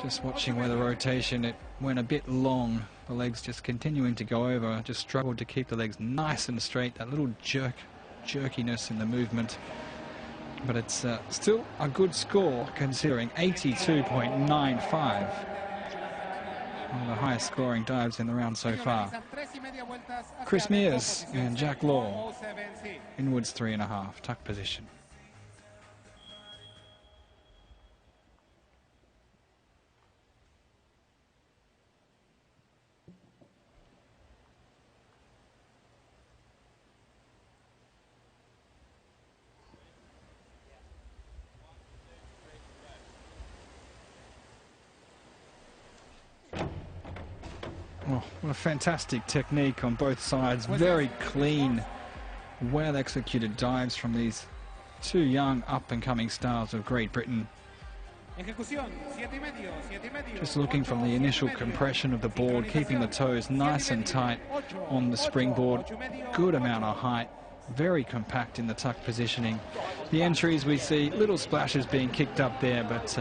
Just watching where the rotation, it went a bit long. The legs just continuing to go over. Just struggled to keep the legs nice and straight. That little jerkiness in the movement. But it's still a good score considering 82.95. One of the highest scoring dives in the round so far. Chris Mears and Jack Law, inwards 3.5, tuck position. Oh, what a fantastic technique on both sides. Very clean, well-executed dives from these 2 young up-and-coming stars of Great Britain. Just looking from the initial compression of the board, keeping the toes nice and tight on the springboard. Good amount of height, very compact in the tuck positioning. The entries we see, little splashes being kicked up there, but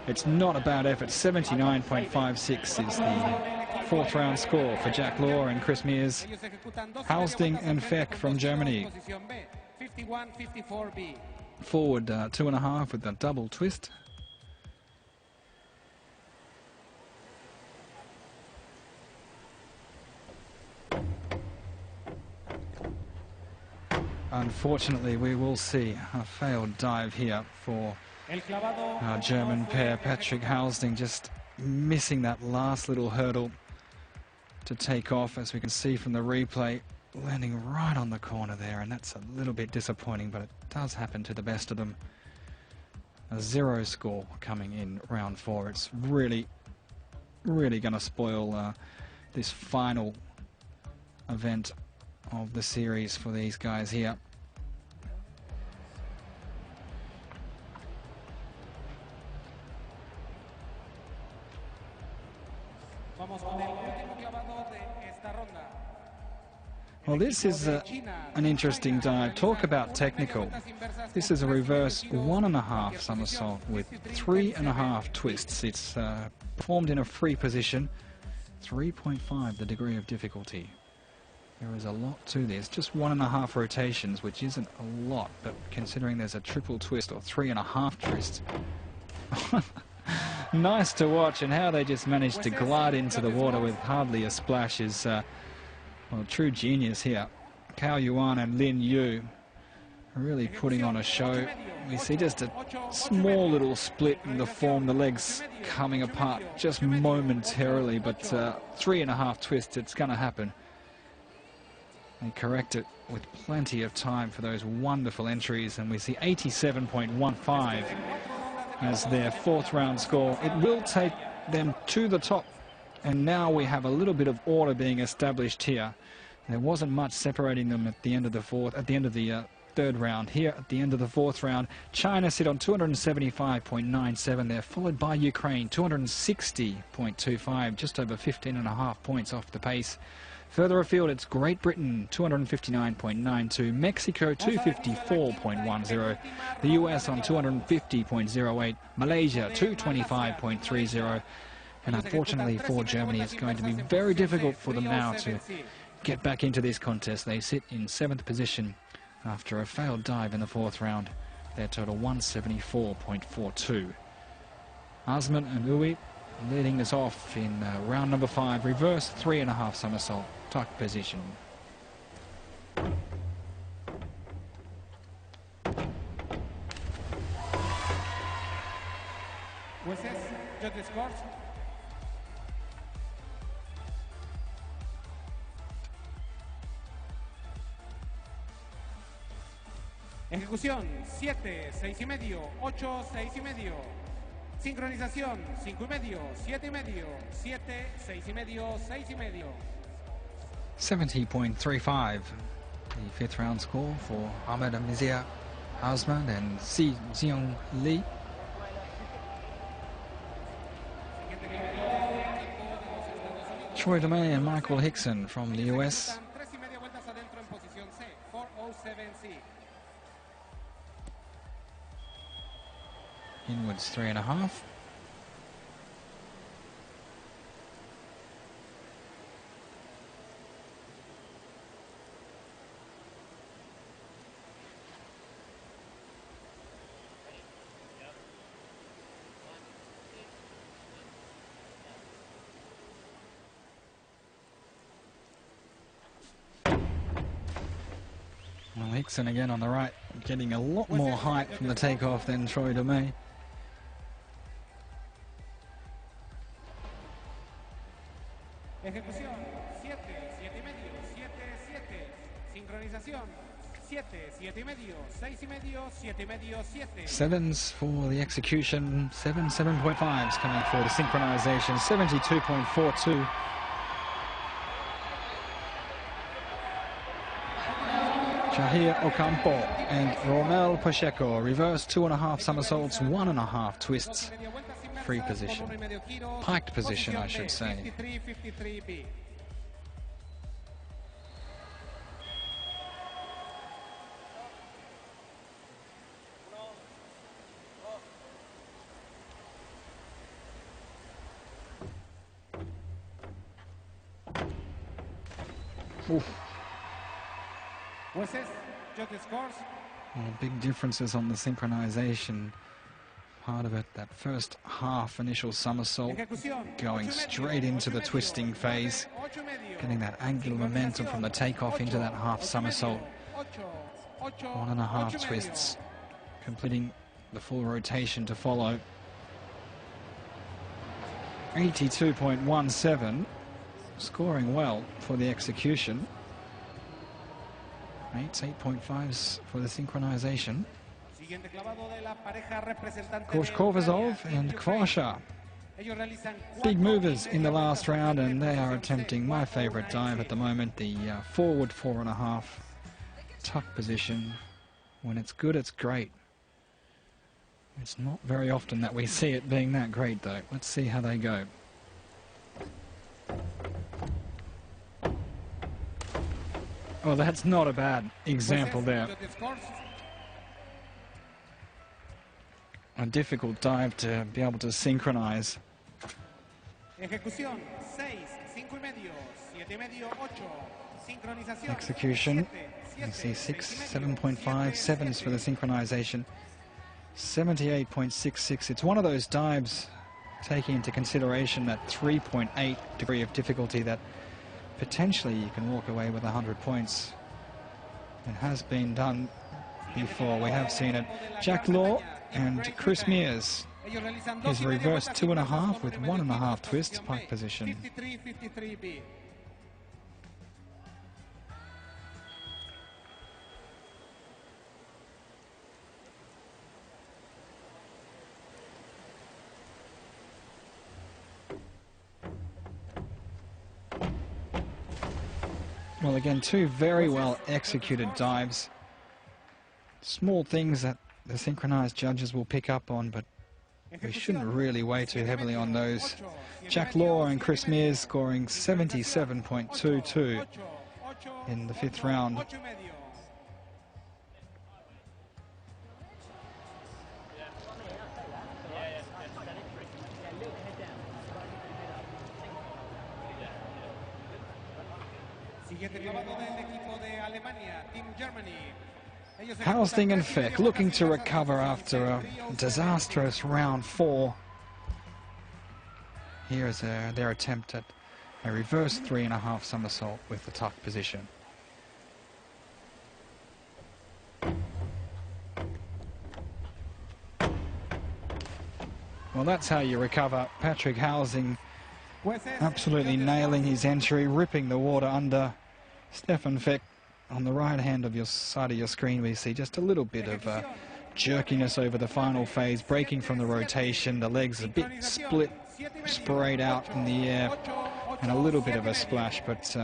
it's not a bad effort. 79.56 is the 4th round score for Jack Law and Chris Mears. Halsting and Feck from Germany. Forward 2.5 with a double twist. Unfortunately, we will see a failed dive here for our German pair. Patrick Halsting just missing that last little hurdle to take off, as we can see from the replay, landing right on the corner there, and that's a little bit disappointing, but it does happen to the best of them. A 0 score coming in round 4. It's really going to spoil this final event of the series for these guys here. Well, this is an interesting dive. Talk about technical. This is a reverse 1.5 somersault with 3.5 twists. It's performed in a free position. 3.5 the degree of difficulty. There is a lot to this. Just 1.5 rotations, which isn't a lot, but considering there's a triple twist or 3.5 twists. Nice to watch, and how they just managed to glide into the water with hardly a splash is well, true genius here. Cao Yuan and Lin Yu are really putting on a show. We see just a small little split in the form, the legs coming apart just momentarily, but 3.5 twists, it's going to happen. They correct it with plenty of time for those wonderful entries, and we see 87.15 as their 4th round score. It will take them to the top. And now we have a little bit of order being established here. There wasn't much separating them at the end of the 3rd round. Here at the end of the 4th round, China sit on 275.97 there, followed by Ukraine, 260.25, just over 15.5 points off the pace. Further afield, it's Great Britain, 259.92, Mexico, 254.10, the US on 250.08, Malaysia, 225.30. And unfortunately for Germany, it's going to be very difficult for them now to get back into this contest. They sit in 7th position after a failed dive in the 4th round. Their total 174.42. Osman and Uwe leading this off in round number 5. Reverse 3.5 somersault, tuck position. Ejecución 7, 6,5, 8, 6,5. Sincronización 5,5, 7,5, 7, 6,5, 6,5. 70.35, the 5th round score for Ahmed Amizia Osman and Si Jiong Lee. Troy DeMay and Michael Hickson from the US. Inwards 3.5. Well, Hickson again on the right, getting a lot more height from the takeoff than Troy DeMay. Ejecución 7, 7,5, 7, 7. Sincronización 7, 7,5, 6,5, 7,5, 7. 7s for the execution, 7.5s coming for the synchronization, 72.42. Jahir Ocampo and Romel Pacheco, reverse 2.5 somersaults, 1.5 twists, free position, piked position I should say. Oof. Well, big differences on the synchronization. Part of it, that first half initial somersault, going straight into the twisting phase, getting that angular momentum from the takeoff into that half somersault. 1.5 twists, completing the full rotation to follow. 82.17, scoring well for the execution. 8.5s for the synchronization. Koshkovazov and Kvasha Big movers in the last round, and they are attempting my favorite dive at the moment, the forward 4.5 tuck position. When it's good, it's great. It's not very often that we see it being that great, though. Let's see how they go. Oh, that's not a bad example there. A difficult dive to be able to synchronize. Execution, you see 6, 7.5, 7s for the synchronization. 78.66. It's one of those dives, taking into consideration that 3.8 degree of difficulty, that potentially you can walk away with 100 points. It has been done before. We have seen it. Jack Law and Chris Mears. His reverse 2.5 with 1.5 twist, pike position. Well, again, two very well executed dives. Small things that the synchronized judges will pick up on, but we shouldn't really weigh too heavily on those. Jack Law and Chris Mears scoring 77.22 in the 5th round. Hausting and Feck looking to recover after a disastrous round 4. Here is their attempt at a reverse 3.5 somersault with the tuck position. Well, that's how you recover. Patrick Hausting absolutely nailing his entry, ripping the water under. Stefan Feck on the right hand of your side of your screen, we see just a little bit of jerkiness over the final phase, breaking from the rotation, the legs a bit split, sprayed out in the air, and a little bit of a splash, but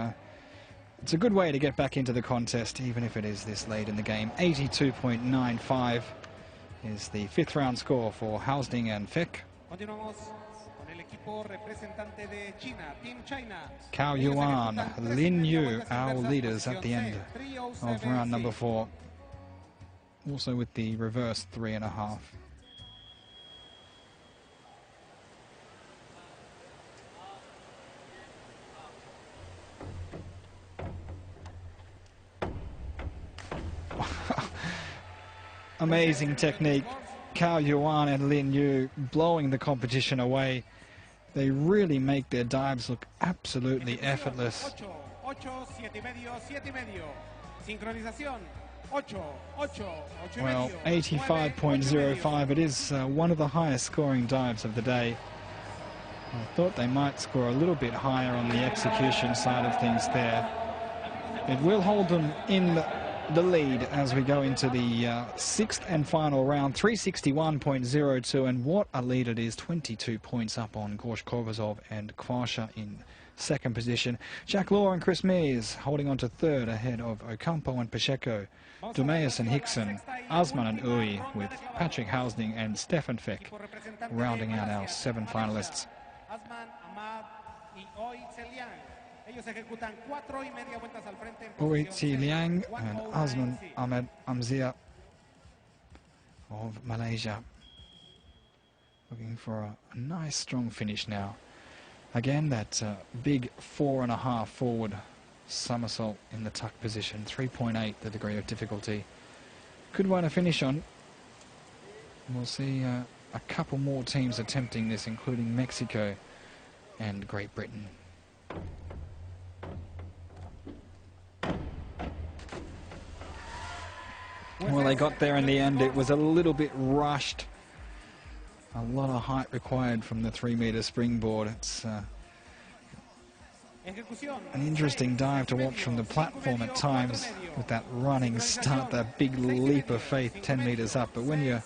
it's a good way to get back into the contest, even if it is this late in the game. 82.95 is the 5th round score for Hausting and Feck. Cao Yuan, Lin Yu, our leaders at the end of round number 4. Also with the reverse 3.5. Amazing technique. Cao Yuan and Lin Yu blowing the competition away. They really make their dives look absolutely effortless. Well, 85.05. It is one of the highest scoring dives of the day. I thought they might score a little bit higher on the execution side of things there. It will hold them in the lead as we go into the 6th and final round. 361.02, and what a lead it is. 22 points up on Gorsh Kovazov and Kwasha in 2nd position. Jack Law and Chris Mears holding on to 3rd ahead of Ocampo and Pacheco, Dumeas and Hickson, Asman and Uy, with Patrick Hausting and Stefan Feck rounding out our 7 finalists. Uy Tzi Liang and Asman Ahmed Amzia of Malaysia. Looking for a nice strong finish now. Again, that big 4.5 forward somersault in the tuck position. 3.8 the degree of difficulty. Good one to finish on. We'll see a couple more teams attempting this, including Mexico and Great Britain. Well, they got there in the end. It was a little bit rushed. A lot of height required from the 3-meter springboard. It's an interesting dive to watch from the platform at times with that running start, that big leap of faith 10 meters up. But when you're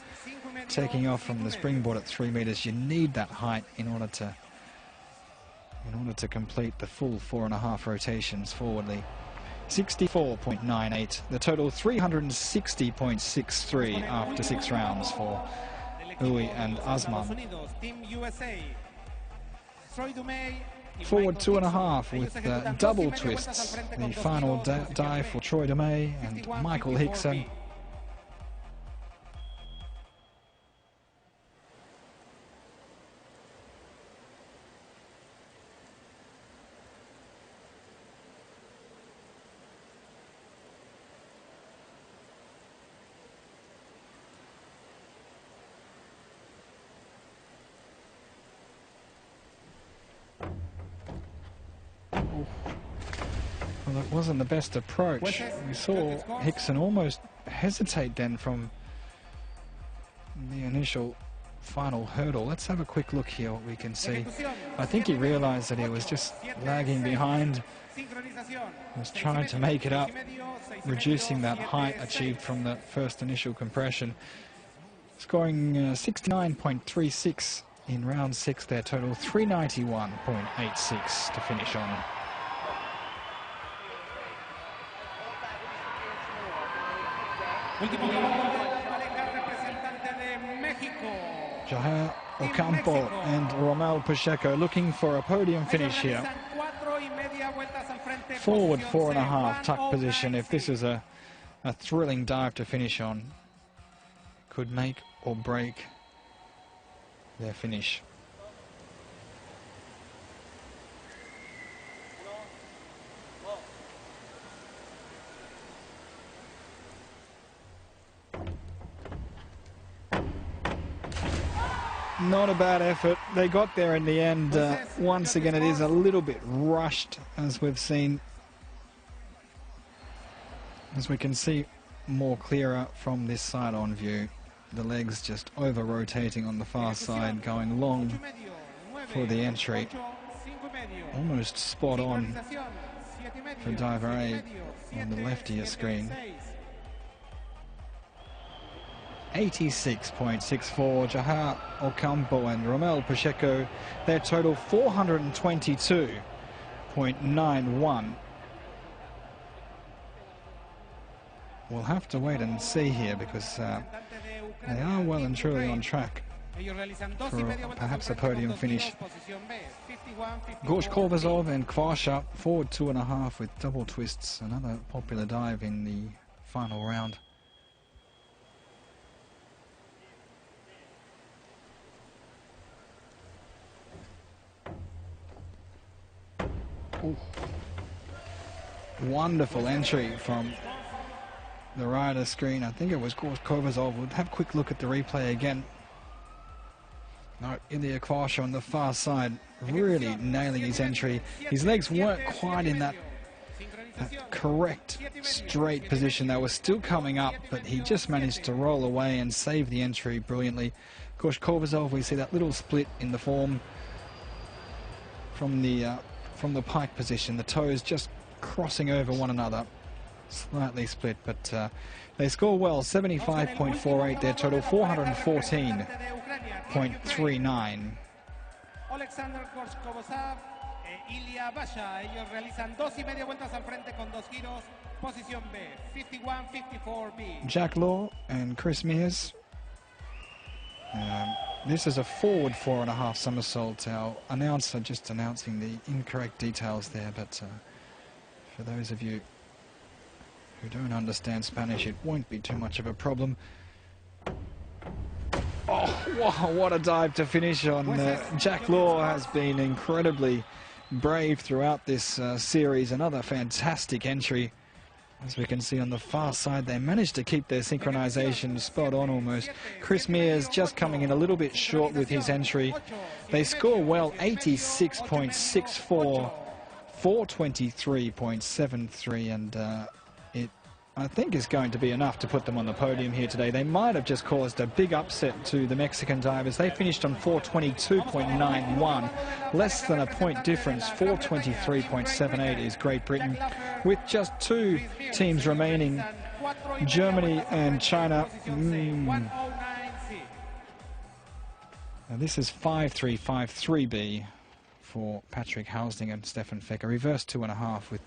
taking off from the springboard at 3 meters. You need that height in order to complete the full 4.5 rotations forwardly. 64.98. The total 360.63 after 6 rounds for Uy and Asman. Forward 2.5 with double twists. The final dive for Troy Dumais and Michael Hickson. Well, it wasn't the best approach. We saw Hickson almost hesitate then from the initial final hurdle. Let's have a quick look here what we can see. I think he realized that he was just lagging behind. He was trying to make it up, reducing that height achieved from the first initial compression. Scoring 69.36 in round 6 there, total 391.86 to finish on. Jair Ocampo and Romel Pacheco looking for a podium finish here. Forward 4.5 tuck position. If this is a thrilling dive to finish on, could make or break their finish. Not a bad effort. They got there in the end. Once again, it is a little bit rushed, as we've seen. As we can see more clearer from this side-on view. The legs just over-rotating on the far side, going long for the entry. Almost spot on for diver A on the left-ear screen. 86.64, Jair Ocampo and Romel Pacheco, their total 422.91. We'll have to wait and see here because they are well and truly on track for perhaps a podium finish. Gorsh Korvazov and Kvarsha, forward 2.5 with double twists, another popular dive in the final round. Ooh. Wonderful entry from the rider screen. I think it was Gorsh Korvazov. We'll have a quick look at the replay again. No, Ilya Kvarsha on the far side, really nailing his entry. His legs weren't quite in that correct straight position. They were still coming up, but he just managed to roll away and save the entry brilliantly. Gorsh Korvazov, we see that little split in the form from the pike position. The toes just crossing over one another. Slightly split, but they score well. 75.48, their total 414.39. Alexander Gorsh-Korvazov e Ilya Basha, ellos realizan 2.5 vueltas al frente con 2 giros, posición B, 51-54B. Jack Law and Chris Mears. This is a forward 4.5 somersault. Our announcer just announcing the incorrect details there, but for those of you who don't understand Spanish, it won't be too much of a problem. Oh, wow, what a dive to finish on. Jack Law has been incredibly brave throughout this series. Another fantastic entry. As we can see on the far side, they managed to keep their synchronization spot on almost. Chris Mears just coming in a little bit short with his entry. They score well, 86.64, 423.73, and it, I think, is going to be enough to put them on the podium here today. They might have just caused a big upset to the Mexican divers. They finished on 422.91, less than a point difference. 423.78 is Great Britain, with just 2 teams remaining, Germany and China. Now this is 5-3-5-3B for Patrick Housing and Stefan Fecker. Reverse 2.5 with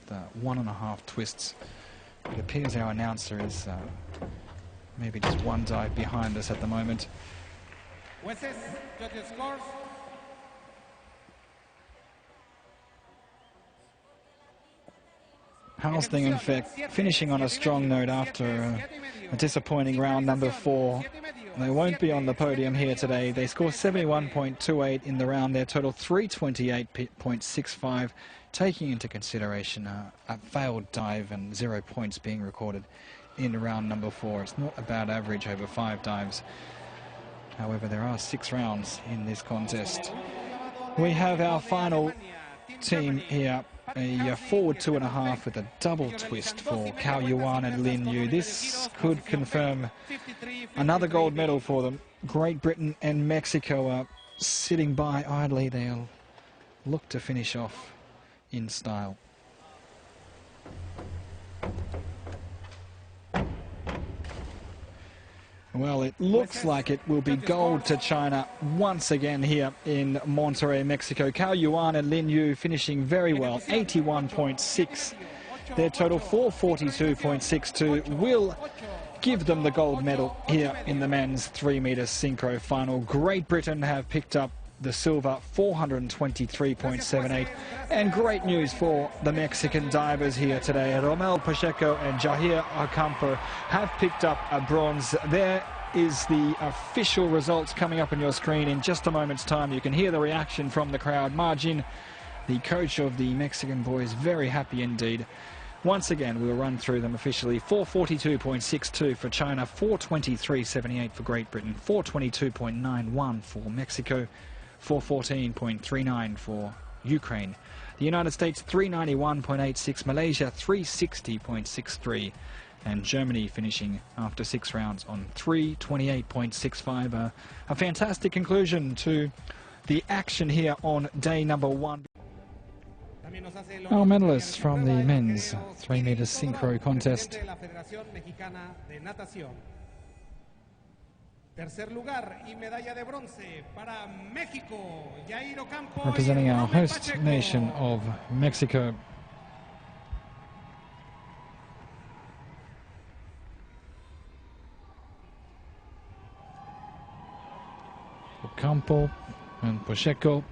1.5 twists. It appears our announcer is maybe just one dive behind us at the moment. Jueces, judges scores. Housing and Feck finishing on a strong note after a disappointing round number 4. They won't be on the podium here today. They score 71.28 in the round. Their total 328.65, taking into consideration a failed dive and 0 points being recorded in round number 4. It's not a bad average over 5 dives. However, there are 6 rounds in this contest. We have our final team here. A forward 2.5 with a double twist for Cao Yuan and Lin Yu. This could confirm another gold medal for them. Great Britain and Mexico are sitting by idly. They'll look to finish off in style. Well, it looks like it will be gold to China once again here in Monterrey, Mexico. Cao Yuan and Lin Yu finishing very well, 81.6. Their total 442.62 will give them the gold medal here in the men's 3-meter synchro final. Great Britain have picked up the silver, 423.78. And great news for the Mexican divers here today. Romel Pacheco and Jair Ocampo have picked up a bronze. There is the official results coming up on your screen in just a moment's time. You can hear the reaction from the crowd. Margin, the coach of the Mexican boys, very happy indeed. Once again, we'll run through them officially. 442.62 for China, 423.78 for Great Britain, 422.91 for Mexico, 414.39 for Ukraine. The United States 391.86, Malaysia 360.63, and Germany finishing after 6 rounds on 328.65. A fantastic conclusion to the action here on day number 1. Our medalists from the men's 3-meter synchro contest. Representing our host nation of Mexico. Ocampo and Pacheco,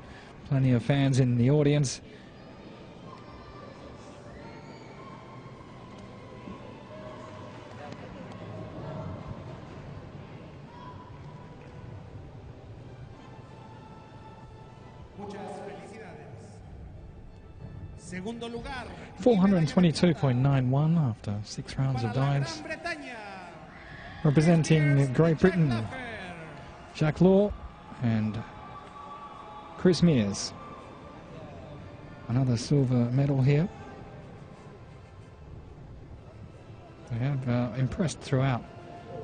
plenty of fans in the audience. Segundo lugar, 422.91 after 6 rounds of dives. Representing Great Britain, Jacques Law and Chris Mears. Another silver medal here. They have impressed throughout.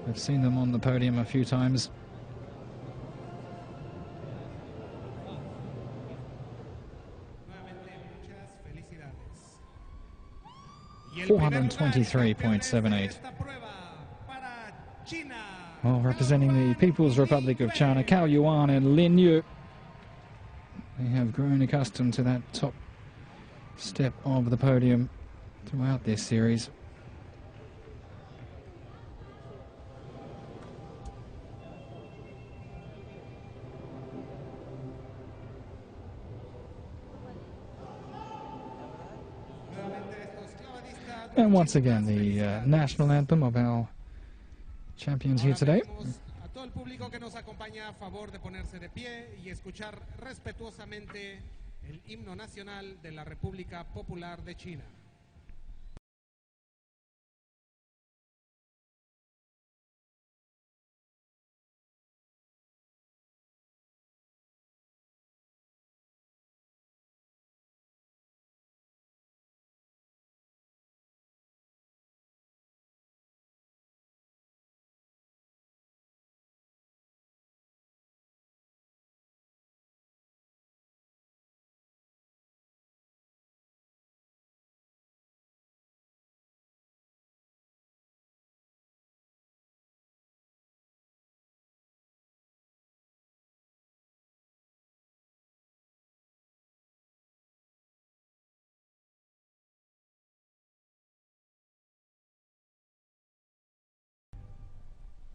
We've seen them on the podium a few times. 423.78. Well, representing the People's Republic of China, Cao Yuan and Lin Yu. They have grown accustomed to that top step of the podium throughout this series. And once again, the national anthem of our champions here today. A todo el público que nos acompaña, a favor de ponerse de pie y escuchar respetuosamente el himno nacional de la República Popular de China.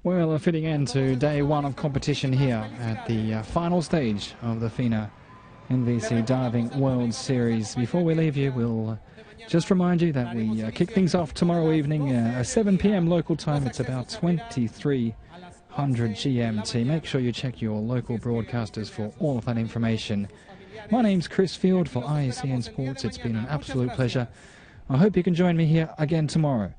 Well, a fitting end to day one of competition here at the final stage of the FINA NVC Diving World Series. Before we leave you, we'll just remind you that we kick things off tomorrow evening at 7 p.m. local time. It's about 2300 GMT. Make sure you check your local broadcasters for all of that information. My name's Chris Field for IECN Sports. It's been an absolute pleasure. I hope you can join me here again tomorrow